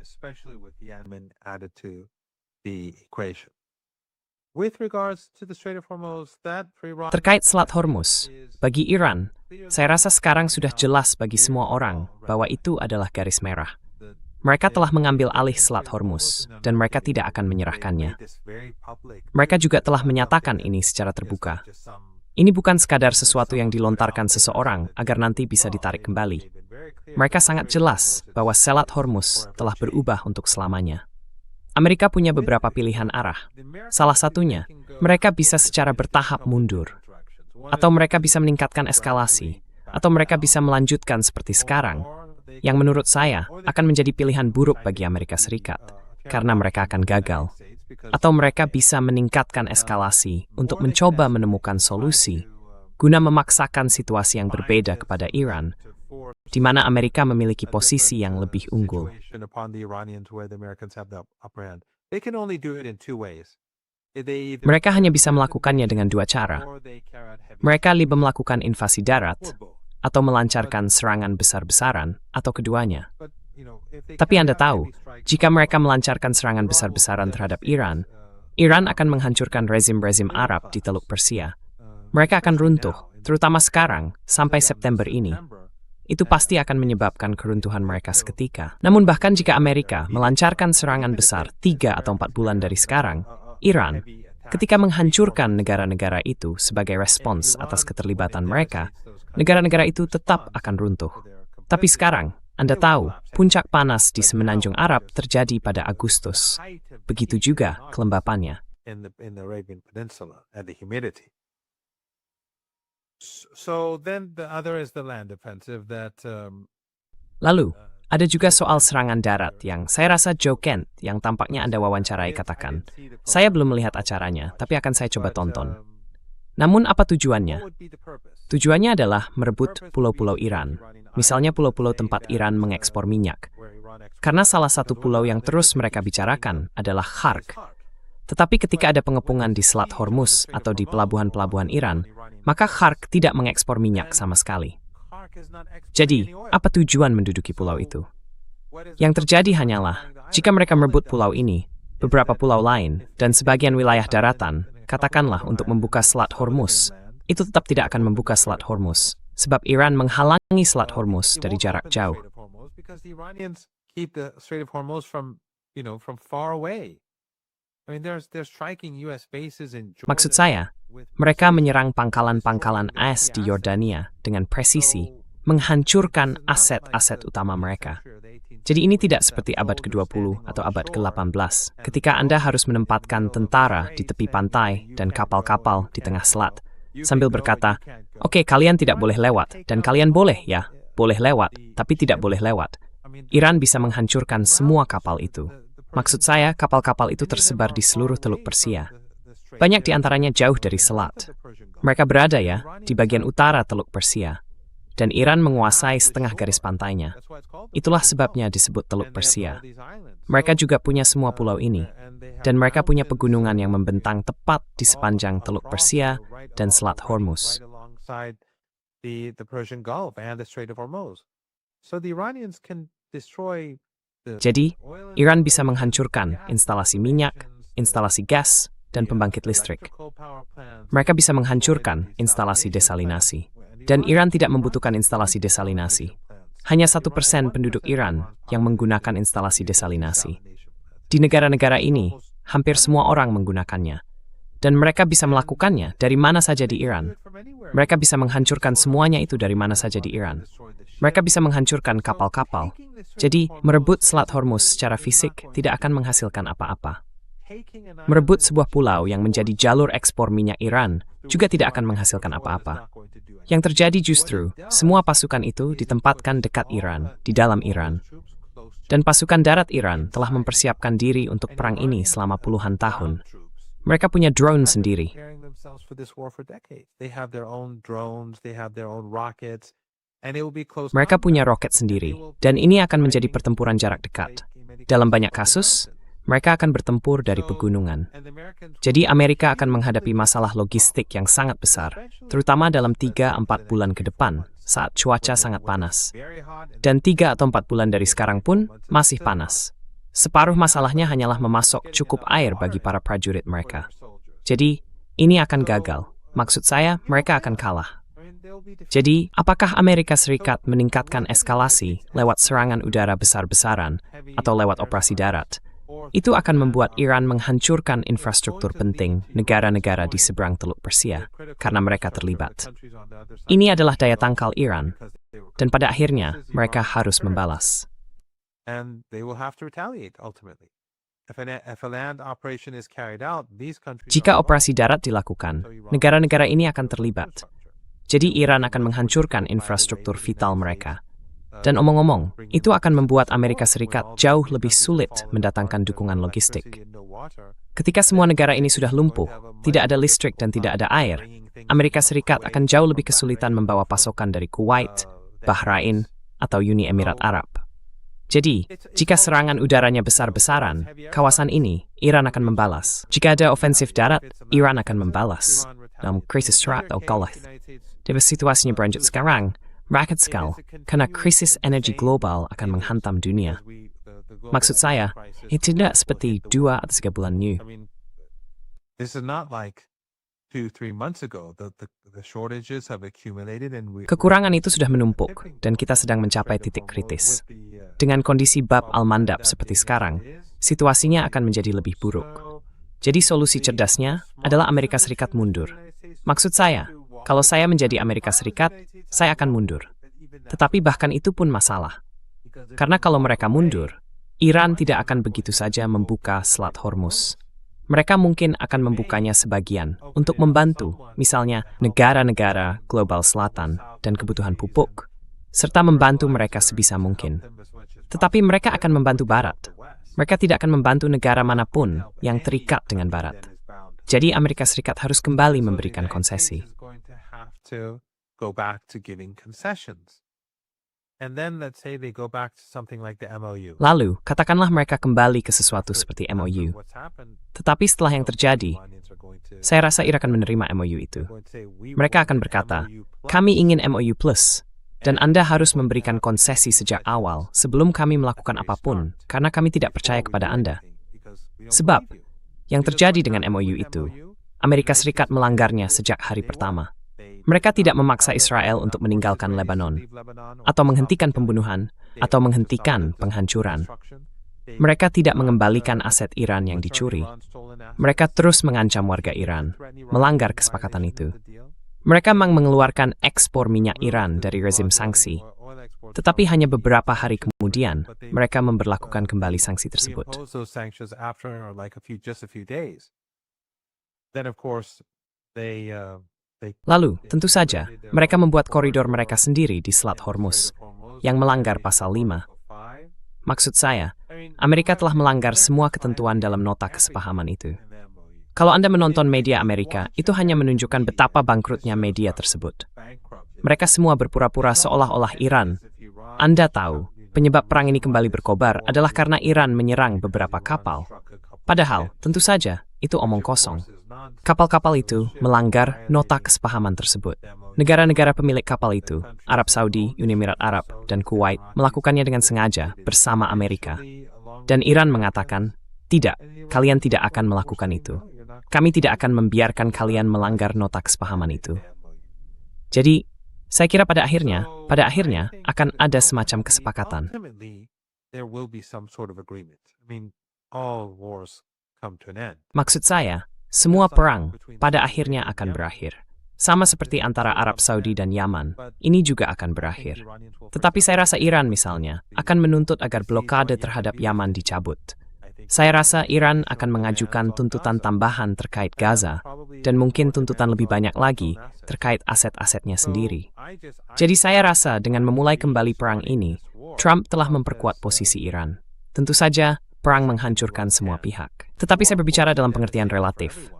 Terkait Selat Hormuz, bagi Iran, saya rasa sekarang sudah jelas bagi semua orang bahwa itu adalah garis merah. Mereka telah mengambil alih Selat Hormuz, dan mereka tidak akan menyerahkannya. Mereka juga telah menyatakan ini secara terbuka. Ini bukan sekadar sesuatu yang dilontarkan seseorang agar nanti bisa ditarik kembali. Mereka sangat jelas bahwa Selat Hormuz telah berubah untuk selamanya. Amerika punya beberapa pilihan arah. Salah satunya, mereka bisa secara bertahap mundur. Atau mereka bisa meningkatkan eskalasi. Atau mereka bisa melanjutkan seperti sekarang. Yang menurut saya akan menjadi pilihan buruk bagi Amerika Serikat, karena mereka akan gagal. Atau mereka bisa meningkatkan eskalasi untuk mencoba menemukan solusi, guna memaksakan situasi yang berbeda kepada Iran, di mana Amerika memiliki posisi yang lebih unggul. Mereka hanya bisa melakukannya dengan dua cara. Mereka lebih melakukan invasi darat, atau melancarkan serangan besar-besaran, atau keduanya. Tapi Anda tahu, jika mereka melancarkan serangan besar-besaran terhadap Iran, Iran akan menghancurkan rezim-rezim Arab di Teluk Persia. Mereka akan runtuh, terutama sekarang, sampai September ini. Itu pasti akan menyebabkan keruntuhan mereka seketika. Namun bahkan jika Amerika melancarkan serangan besar 3 atau 4 bulan dari sekarang, Iran, ketika menghancurkan negara-negara itu sebagai respons atas keterlibatan mereka, negara-negara itu tetap akan runtuh. Tapi sekarang, Anda tahu, puncak panas di semenanjung Arab terjadi pada Agustus. Begitu juga kelembapannya. Lalu, ada juga soal serangan darat yang saya rasa Joe Kent, yang tampaknya Anda wawancarai, katakan. Saya belum melihat acaranya, tapi akan saya coba tonton. Namun apa tujuannya? Tujuannya adalah merebut pulau-pulau Iran, misalnya pulau-pulau tempat Iran mengekspor minyak. Karena salah satu pulau yang terus mereka bicarakan adalah Khark. Tetapi ketika ada pengepungan di Selat Hormuz atau di pelabuhan-pelabuhan Iran, maka Khark tidak mengekspor minyak sama sekali. Jadi, apa tujuan menduduki pulau itu? Yang terjadi hanyalah, jika mereka merebut pulau ini, beberapa pulau lain, dan sebagian wilayah daratan, katakanlah untuk membuka Selat Hormuz, itu tetap tidak akan membuka Selat Hormuz, sebab Iran menghalangi Selat Hormuz dari jarak jauh. Maksud saya, mereka menyerang pangkalan-pangkalan AS di Yordania dengan presisi, menghancurkan aset-aset utama mereka. Jadi ini tidak seperti abad ke-20 atau abad ke-18, ketika Anda harus menempatkan tentara di tepi pantai dan kapal-kapal di tengah selat, sambil berkata, oke, kalian tidak boleh lewat, dan kalian boleh, ya, boleh lewat, tapi tidak boleh lewat. Iran bisa menghancurkan semua kapal itu. Maksud saya, kapal-kapal itu tersebar di seluruh Teluk Persia. Banyak di antaranya jauh dari selat. Mereka berada di bagian utara Teluk Persia. Dan Iran menguasai setengah garis pantainya. Itulah sebabnya disebut Teluk Persia. Mereka juga punya semua pulau ini. Dan mereka punya pegunungan yang membentang tepat di sepanjang Teluk Persia dan Selat Hormuz. Jadi, Iran bisa menghancurkan instalasi minyak, instalasi gas, dan pembangkit listrik. Mereka bisa menghancurkan instalasi desalinasi. Dan Iran tidak membutuhkan instalasi desalinasi. Hanya 1% penduduk Iran yang menggunakan instalasi desalinasi. Di negara-negara ini, hampir semua orang menggunakannya. Dan mereka bisa melakukannya dari mana saja di Iran. Mereka bisa menghancurkan semuanya itu dari mana saja di Iran. Mereka bisa menghancurkan kapal-kapal. Jadi, merebut Selat Hormuz secara fisik tidak akan menghasilkan apa-apa. Merebut sebuah pulau yang menjadi jalur ekspor minyak Iran juga tidak akan menghasilkan apa-apa. Yang terjadi justru, semua pasukan itu ditempatkan dekat Iran, di dalam Iran. Dan pasukan darat Iran telah mempersiapkan diri untuk perang ini selama puluhan tahun. Mereka punya drone sendiri. Mereka punya roket sendiri, dan ini akan menjadi pertempuran jarak dekat. Dalam banyak kasus, mereka akan bertempur dari pegunungan. Jadi Amerika akan menghadapi masalah logistik yang sangat besar, terutama dalam 3-4 bulan ke depan, saat cuaca sangat panas. Dan 3 atau 4 bulan dari sekarang pun masih panas. Separuh masalahnya hanyalah memasok cukup air bagi para prajurit mereka. Jadi, ini akan gagal. Maksud saya, mereka akan kalah. Jadi, apakah Amerika Serikat meningkatkan eskalasi lewat serangan udara besar-besaran atau lewat operasi darat? Itu akan membuat Iran menghancurkan infrastruktur penting negara-negara di seberang Teluk Persia karena mereka terlibat. Ini adalah daya tangkal Iran, dan pada akhirnya mereka harus membalas. Jika operasi darat dilakukan, negara-negara ini akan terlibat. Jadi Iran akan menghancurkan infrastruktur vital mereka. Dan omong-omong, itu akan membuat Amerika Serikat jauh lebih sulit mendatangkan dukungan logistik. Ketika semua negara ini sudah lumpuh, tidak ada listrik dan tidak ada air, Amerika Serikat akan jauh lebih kesulitan membawa pasokan dari Kuwait, Bahrain, atau Uni Emirat Arab. Jadi, jika serangan udaranya besar-besaran, kawasan ini, Iran akan membalas. Jika ada ofensif darat, Iran akan membalas. Dalam krisis Strait atau Gulf. Jika situasinya berlanjut sekarang, rakyat sekali, karena krisis energi global akan menghantam dunia. Maksud saya, itu tidak seperti 2 atau 3 bulan new. Kekurangan itu sudah menumpuk, dan kita sedang mencapai titik kritis. Dengan kondisi bab al-mandab seperti sekarang, situasinya akan menjadi lebih buruk. Jadi solusi cerdasnya adalah Amerika Serikat mundur. Maksud saya, kalau saya menjadi Amerika Serikat, saya akan mundur. Tetapi bahkan itu pun masalah. Karena kalau mereka mundur, Iran tidak akan begitu saja membuka Selat Hormuz. Mereka mungkin akan membukanya sebagian untuk membantu, misalnya negara-negara global selatan dan kebutuhan pupuk, serta membantu mereka sebisa mungkin. Tetapi mereka akan membantu Barat. Mereka tidak akan membantu negara manapun yang terikat dengan Barat. Jadi Amerika Serikat harus kembali memberikan konsesi. Lalu, katakanlah mereka kembali ke sesuatu seperti MOU. Tetapi setelah yang terjadi, saya rasa Iran akan menerima MOU itu. Mereka akan berkata, kami ingin MOU plus, dan Anda harus memberikan konsesi sejak awal sebelum kami melakukan apapun, karena kami tidak percaya kepada Anda. Sebab, yang terjadi dengan MOU itu, Amerika Serikat melanggarnya sejak hari pertama. Mereka tidak memaksa Israel untuk meninggalkan Lebanon, atau menghentikan pembunuhan, atau menghentikan penghancuran. Mereka tidak mengembalikan aset Iran yang dicuri. Mereka terus mengancam warga Iran, melanggar kesepakatan itu. Mereka memang mengeluarkan ekspor minyak Iran dari rezim sanksi. Tetapi hanya beberapa hari kemudian, mereka memberlakukan kembali sanksi tersebut. Lalu, tentu saja, mereka membuat koridor mereka sendiri di Selat Hormuz, yang melanggar pasal 5. Maksud saya, Amerika telah melanggar semua ketentuan dalam nota kesepahaman itu. Kalau Anda menonton media Amerika, itu hanya menunjukkan betapa bangkrutnya media tersebut. Mereka semua berpura-pura seolah-olah Iran. Anda tahu, penyebab perang ini kembali berkobar adalah karena Iran menyerang beberapa kapal. Padahal, tentu saja, itu omong kosong. Kapal-kapal itu melanggar nota kesepahaman tersebut. Negara-negara pemilik kapal itu, Arab Saudi, Uni Emirat Arab, dan Kuwait, melakukannya dengan sengaja bersama Amerika. Dan Iran mengatakan, tidak, kalian tidak akan melakukan itu. Kami tidak akan membiarkan kalian melanggar nota kesepahaman itu. Jadi, saya kira pada akhirnya akan ada semacam kesepakatan. Maksud saya, semua perang pada akhirnya akan berakhir. Sama seperti antara Arab Saudi dan Yaman, ini juga akan berakhir. Tetapi saya rasa Iran misalnya akan menuntut agar blokade terhadap Yaman dicabut. Saya rasa Iran akan mengajukan tuntutan tambahan terkait Gaza, dan mungkin tuntutan lebih banyak lagi terkait aset-asetnya sendiri. Jadi saya rasa dengan memulai kembali perang ini, Trump telah memperkuat posisi Iran. Tentu saja, perang menghancurkan semua pihak. Tetapi saya berbicara dalam pengertian relatif.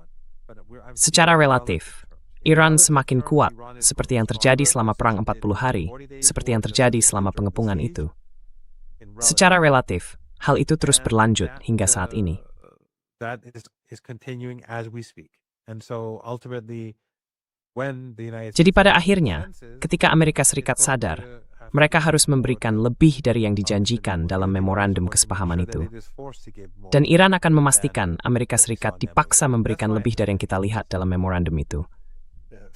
Secara relatif, Iran semakin kuat, seperti yang terjadi selama perang 40 hari, seperti yang terjadi selama pengepungan itu. Secara relatif, hal itu terus berlanjut hingga saat ini. Jadi pada akhirnya, ketika Amerika Serikat sadar, mereka harus memberikan lebih dari yang dijanjikan dalam memorandum kesepahaman itu. Dan Iran akan memastikan Amerika Serikat dipaksa memberikan lebih dari yang kita lihat dalam memorandum itu.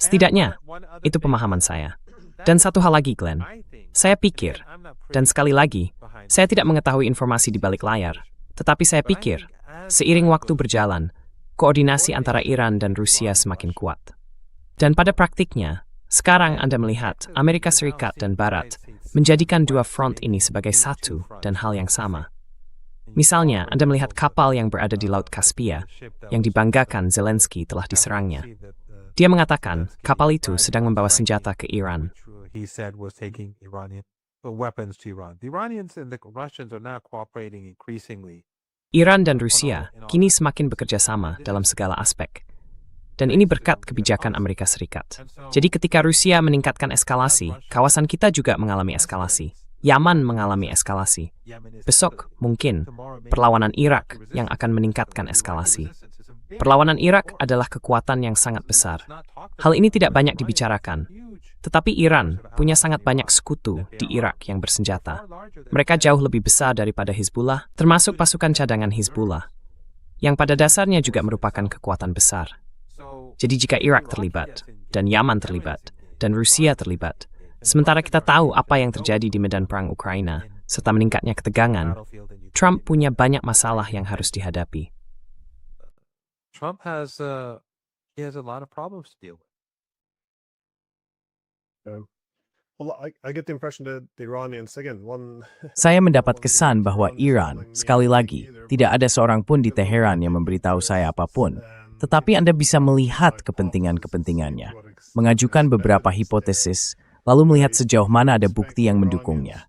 Setidaknya, itu pemahaman saya. Dan satu hal lagi, Glenn. Saya pikir, dan sekali lagi, saya tidak mengetahui informasi di balik layar, tetapi saya pikir, seiring waktu berjalan, koordinasi antara Iran dan Rusia semakin kuat. Dan pada praktiknya, sekarang Anda melihat Amerika Serikat dan Barat menjadikan dua front ini sebagai satu dan hal yang sama. Misalnya, Anda melihat kapal yang berada di Laut Kaspia yang dibanggakan Zelensky telah diserangnya. Dia mengatakan kapal itu sedang membawa senjata ke Iran. Iran dan Rusia kini semakin bekerja sama dalam segala aspek. Dan ini berkat kebijakan Amerika Serikat. Jadi ketika Rusia meningkatkan eskalasi, kawasan kita juga mengalami eskalasi. Yaman mengalami eskalasi. Besok, mungkin, perlawanan Irak yang akan meningkatkan eskalasi. Perlawanan Irak adalah kekuatan yang sangat besar. Hal ini tidak banyak dibicarakan. Tetapi Iran punya sangat banyak sekutu di Irak yang bersenjata. Mereka jauh lebih besar daripada Hizbullah, termasuk pasukan cadangan Hizbullah, yang pada dasarnya juga merupakan kekuatan besar. Jadi jika Irak terlibat, dan Yaman terlibat, dan Rusia terlibat, sementara kita tahu apa yang terjadi di medan perang Ukraina, serta meningkatnya ketegangan, Trump punya banyak masalah yang harus dihadapi. Trump has a lot of problems to deal with. Well, I get the impression that the Iranians, again, Saya mendapat kesan bahwa Iran, sekali lagi, tidak ada seorang pun di Teheran yang memberitahu saya apapun. Tetapi Anda bisa melihat kepentingan-kepentingannya, mengajukan beberapa hipotesis, lalu melihat sejauh mana ada bukti yang mendukungnya.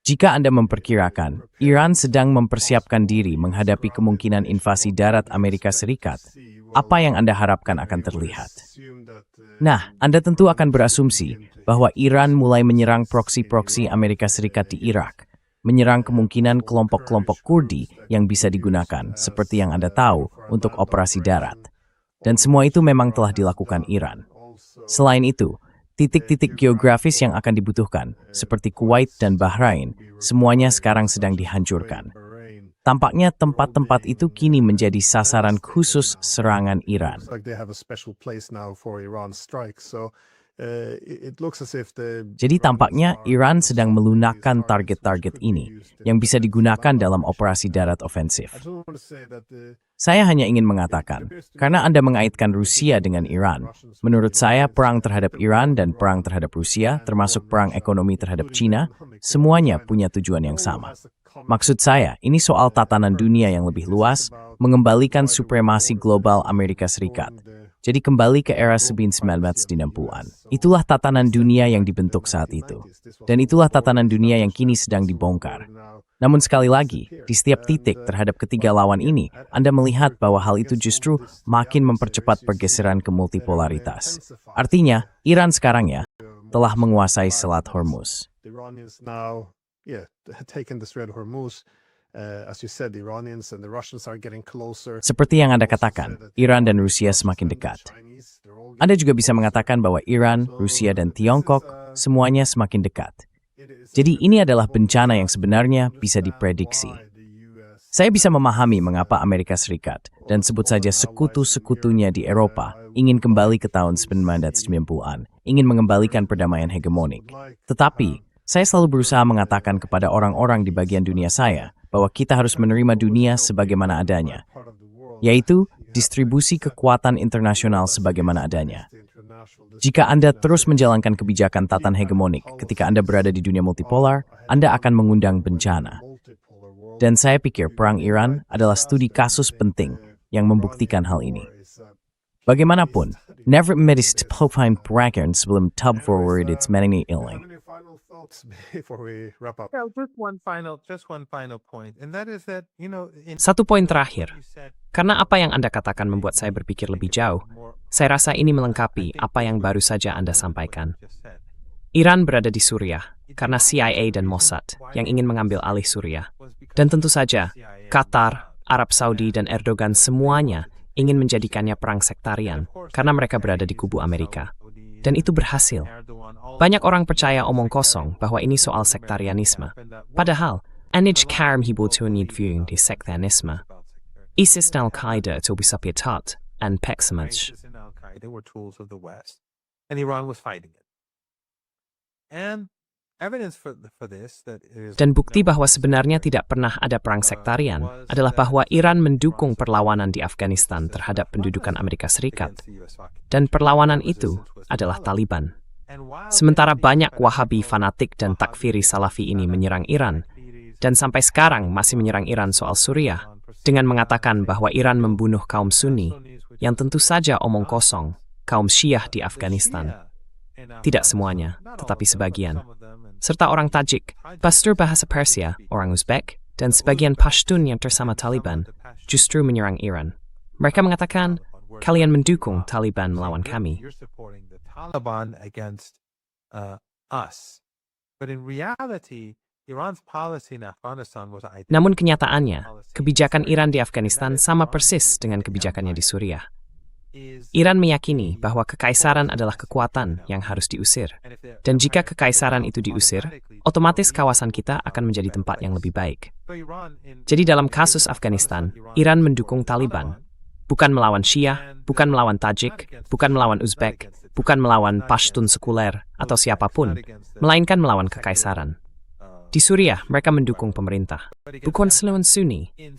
Jika Anda memperkirakan, Iran sedang mempersiapkan diri menghadapi kemungkinan invasi darat Amerika Serikat, apa yang Anda harapkan akan terlihat? Nah, Anda tentu akan berasumsi bahwa Iran mulai menyerang proksi-proksi Amerika Serikat di Irak, menyerang kemungkinan kelompok-kelompok Kurdi yang bisa digunakan, seperti yang Anda tahu, untuk operasi darat. Dan semua itu memang telah dilakukan Iran. Selain itu, titik-titik geografis yang akan dibutuhkan, seperti Kuwait dan Bahrain, semuanya sekarang sedang dihancurkan. Tampaknya tempat-tempat itu kini menjadi sasaran khusus serangan Iran. Jadi tampaknya Iran sedang melunakkan target-target ini yang bisa digunakan dalam operasi darat ofensif. Saya hanya ingin mengatakan, karena Anda mengaitkan Rusia dengan Iran, menurut saya perang terhadap Iran dan perang terhadap Rusia, termasuk perang ekonomi terhadap China, semuanya punya tujuan yang sama. Maksud saya, ini soal tatanan dunia yang lebih luas, mengembalikan supremasi global Amerika Serikat. Jadi kembali ke era 1960-an. Itulah tatanan dunia yang dibentuk saat itu. Dan itulah tatanan dunia yang kini sedang dibongkar. Namun sekali lagi, di setiap titik terhadap ketiga lawan ini, Anda melihat bahwa hal itu justru makin mempercepat pergeseran ke multipolaritas. Artinya, Iran sekarang telah menguasai Selat Hormuz. The Iranians now, taken the Strait of Hormuz. As you said, the Iranians and the Russians are getting closer. Seperti yang Anda katakan, Iran dan Rusia semakin dekat. Anda juga bisa mengatakan bahwa Iran, Rusia, dan Tiongkok semuanya semakin dekat. Jadi ini adalah bencana yang sebenarnya bisa diprediksi. Saya bisa memahami mengapa Amerika Serikat dan sebut saja sekutu-sekutunya di Eropa ingin kembali ke tahun 1990-an, ingin mengembalikan perdamaian hegemonik. Tetapi, saya selalu berusaha mengatakan kepada orang-orang di bagian dunia saya bahwa kita harus menerima dunia sebagaimana adanya, yaitu distribusi kekuatan internasional sebagaimana adanya. Jika Anda terus menjalankan kebijakan tatan hegemonik ketika Anda berada di dunia multipolar, Anda akan mengundang bencana. Dan saya pikir perang Iran adalah studi kasus penting yang membuktikan hal ini. Bagaimanapun, never medist pofine bracken sebelum tub forward its many iling. Before we wrap up. Yeah, just one final point, and that is that, Satu poin terakhir, karena apa yang Anda katakan membuat saya berpikir lebih jauh, saya rasa ini melengkapi apa yang baru saja Anda sampaikan. Iran berada di Suriah karena CIA dan Mossad yang ingin mengambil alih Suriah. Dan tentu saja, Qatar, Arab Saudi, dan Erdogan semuanya ingin menjadikannya perang sektarian karena mereka berada di kubu Amerika. Dan itu berhasil. Banyak orang percaya omong kosong bahwa ini soal sektarianisme. Padahal, anij karm hibutunid viewing di sektarianisme. ISIS dan Al-Qaeda itu bisa pitat and peksamaj. They were tools of the West, and Iran was fighting it. And evidence for this that is, Dan bukti bahwa sebenarnya tidak pernah ada perang sektarian adalah bahwa Iran mendukung perlawanan di Afghanistan terhadap pendudukan Amerika Serikat. Dan perlawanan itu adalah Taliban. Sementara banyak Wahabi fanatik dan takfiri Salafi ini menyerang Iran, dan sampai sekarang masih menyerang Iran soal Suriah, dengan mengatakan bahwa Iran membunuh kaum Sunni, yang tentu saja omong kosong, kaum Syiah di Afghanistan. Tidak semuanya, tetapi sebagian. Serta orang Tajik, pastor bahasa Persia, orang Uzbek, dan sebagian Pashtun yang tersama Taliban, justru menyerang Iran. Mereka mengatakan, kalian mendukung Taliban melawan kami. You're supporting the Taliban against us. But in reality, Iran's policy in Afghanistan was identical. Namun kenyataannya, kebijakan Iran di Afghanistan sama persis dengan kebijakannya di Suriah. Iran meyakini bahwa kekaisaran adalah kekuatan yang harus diusir. Dan jika kekaisaran itu diusir, otomatis kawasan kita akan menjadi tempat yang lebih baik. Jadi dalam kasus Afghanistan, Iran mendukung Taliban. Bukan melawan Syiah, bukan melawan Tajik, bukan melawan Uzbek, bukan melawan Pashtun sekuler atau siapapun, melainkan melawan kekaisaran. Di Suriah, mereka mendukung pemerintah. Bukan selawan Sunni. They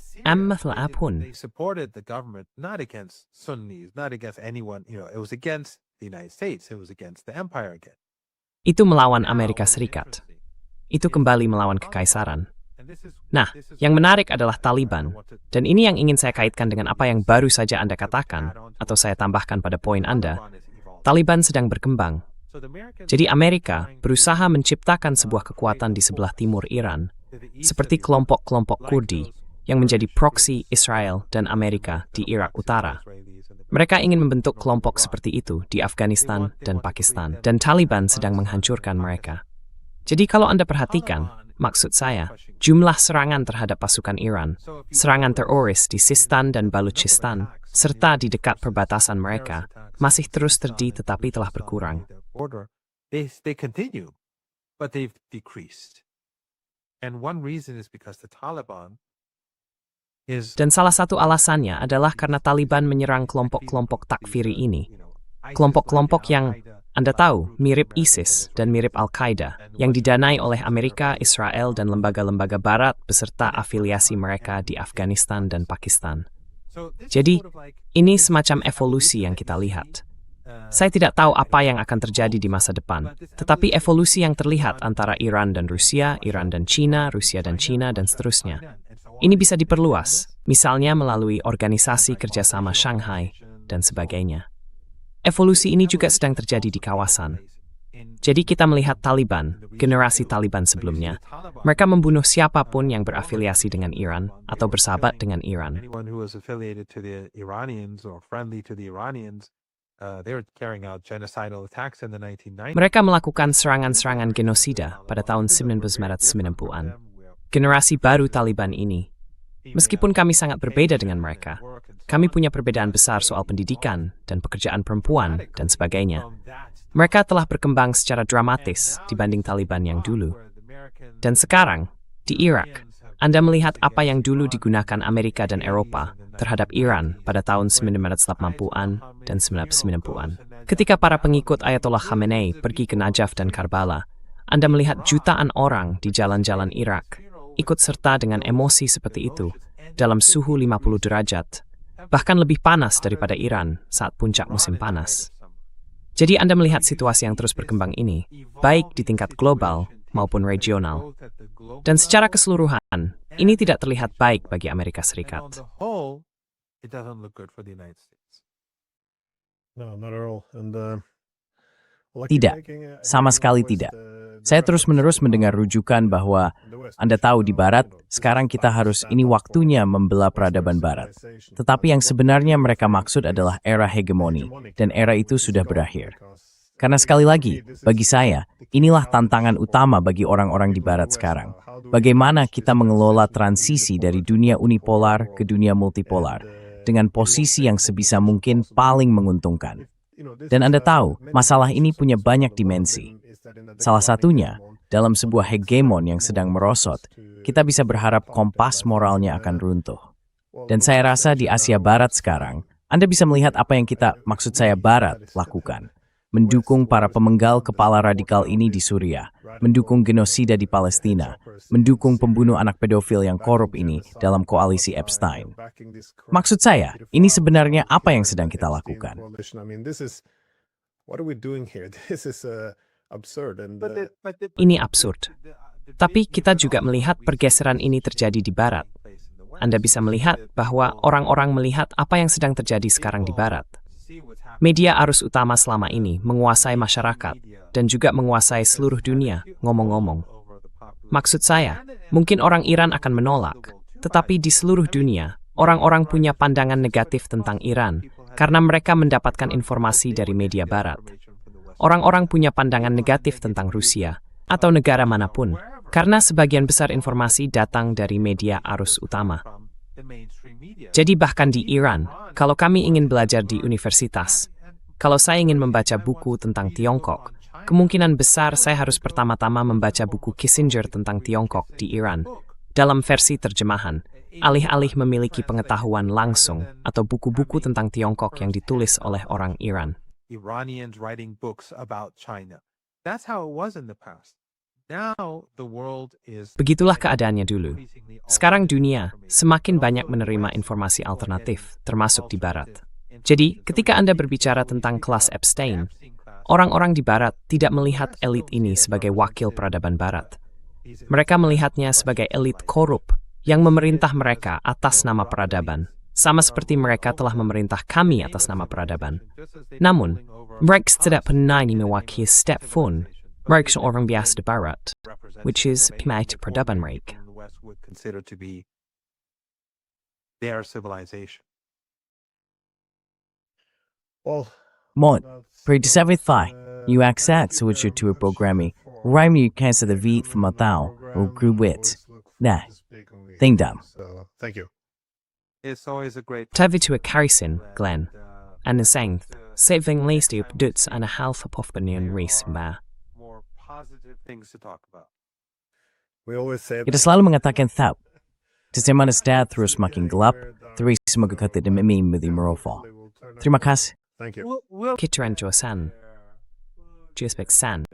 supported the government not against Sunnis, not against anyone. It was against the United States. It was against the empire again. Itu melawan Amerika Serikat. Itu kembali melawan kekaisaran. Nah, yang menarik adalah Taliban. Dan ini yang ingin saya kaitkan dengan apa yang baru saja Anda katakan, atau saya tambahkan pada poin Anda. Taliban sedang berkembang. Jadi Amerika berusaha menciptakan sebuah kekuatan di sebelah timur Iran, seperti kelompok-kelompok Kurdi yang menjadi proksi Israel dan Amerika di Irak Utara. Mereka ingin membentuk kelompok seperti itu di Afghanistan dan Pakistan, dan Taliban sedang menghancurkan mereka. Jadi kalau Anda perhatikan, maksud saya, jumlah serangan terhadap pasukan Iran, serangan teroris di Sistan dan Baluchistan, serta di dekat perbatasan mereka, masih terus terjadi tetapi telah berkurang. They continue, but they've decreased. And one reason is because the Taliban is Dan salah satu alasannya adalah karena Taliban menyerang kelompok-kelompok takfiri ini. Kelompok-kelompok yang, Anda tahu, mirip ISIS dan mirip Al-Qaeda, yang didanai oleh Amerika, Israel, dan lembaga-lembaga barat beserta afiliasi mereka di Afghanistan dan Pakistan. Jadi, ini semacam evolusi yang kita lihat. Saya tidak tahu apa yang akan terjadi di masa depan, tetapi evolusi yang terlihat antara Iran dan Rusia, Iran dan China, Rusia dan China, dan seterusnya. Ini bisa diperluas, misalnya melalui organisasi kerjasama Shanghai, dan sebagainya. Evolusi ini juga sedang terjadi di kawasan. Jadi kita melihat Taliban, generasi Taliban sebelumnya. Mereka membunuh siapapun yang berafiliasi dengan Iran atau bersahabat dengan Iran. Anyone who was affiliated to the Iranians or friendly to the Iranians, they were carrying out genocidal attacks in the 1990s. Mereka melakukan serangan-serangan genosida pada tahun 1990-an. Generasi baru Taliban ini. Meskipun kami sangat berbeda dengan mereka, kami punya perbedaan besar soal pendidikan dan pekerjaan perempuan dan sebagainya. Mereka telah berkembang secara dramatis dibanding Taliban yang dulu. Dan sekarang, di Irak, Anda melihat apa yang dulu digunakan Amerika dan Eropa terhadap Iran pada tahun 1980-an dan 1990-an. Ketika para pengikut Ayatollah Khamenei pergi ke Najaf dan Karbala, Anda melihat jutaan orang di jalan-jalan Irak ikut serta dengan emosi seperti itu dalam suhu 50 derajat, bahkan lebih panas daripada Iran saat puncak musim panas. Jadi Anda melihat situasi yang terus berkembang ini, baik di tingkat global maupun regional. Dan secara keseluruhan, ini tidak terlihat baik bagi Amerika Serikat. On the whole, it doesn't look good for the United States. No, not at all. And, well, I keep Tidak, making, sama hearing sekali always tidak. the Saya Russians terus-menerus saying mendengar that rujukan bahwa the West Anda should, tahu di Barat, this is sekarang kita harus ini waktunya membela peradaban Barat. civilization. Tetapi yang sebenarnya mereka maksud adalah era hegemoni, dan era itu sudah berakhir. Karena sekali lagi, bagi saya, inilah tantangan utama bagi orang-orang di Barat sekarang. Bagaimana kita mengelola transisi dari dunia unipolar ke dunia multipolar, dengan posisi yang sebisa mungkin paling menguntungkan. Dan Anda tahu, masalah ini punya banyak dimensi. Salah satunya, dalam sebuah hegemon yang sedang merosot, kita bisa berharap kompas moralnya akan runtuh. Dan saya rasa di Asia Barat sekarang, Anda bisa melihat apa yang kita, maksud saya Barat, lakukan. Mendukung para pemenggal kepala radikal ini di Suriah, mendukung genosida di Palestina, mendukung pembunuh anak pedofil yang korup ini dalam koalisi Epstein. Maksud saya, ini sebenarnya apa yang sedang kita lakukan. Ini absurd. Tapi kita juga melihat pergeseran ini terjadi di Barat. Anda bisa melihat bahwa orang-orang melihat apa yang sedang terjadi sekarang di Barat. Media arus utama selama ini menguasai masyarakat dan juga menguasai seluruh dunia, ngomong-ngomong. Maksud saya, mungkin orang Iran akan menolak, tetapi di seluruh dunia, orang-orang punya pandangan negatif tentang Iran karena mereka mendapatkan informasi dari media Barat. Orang-orang punya pandangan negatif tentang Rusia atau negara manapun karena sebagian besar informasi datang dari media arus utama. Jadi bahkan di Iran, kalau kami ingin belajar di universitas, kalau saya ingin membaca buku tentang Tiongkok, kemungkinan besar saya harus pertama-tama membaca buku Kissinger tentang Tiongkok di Iran, dalam versi terjemahan, alih-alih memiliki pengetahuan langsung atau buku-buku tentang Tiongkok yang ditulis oleh orang Iran. Iranians writing books about China. That's how it was in the past. Now the world is Begitulah keadaannya dulu. Sekarang dunia semakin banyak menerima informasi alternatif, termasuk di Barat. Jadi, ketika Anda berbicara tentang kelas Epstein, orang-orang di Barat tidak melihat elit ini sebagai wakil peradaban Barat. Mereka melihatnya sebagai elit korup yang memerintah mereka atas nama peradaban, sama seperti mereka telah memerintah kami atas nama peradaban. Namun, mereka tidak pernah mewakili step pun. Mereka seorang biasa di Barat, which is pemati peradaban mereka. the West would consider to be their civilization. Mon, för det vet jag, ju access så att du programmi, rhyme you cancer the V from a thou, or grew wit. Nah, thing dumb. Thank you. It's always a great Tyvy to a Karisin, Glenn, and the Sength, saving least up duts and a half of opinion race ba. more positive things to talk about. We always say Kita selalu mengatakan thou. Teman stat terus makin gelap, terus semoga kata demi mudi merofal. Terima kasih. Thank you. We'll Kitran Josan, Juspek San.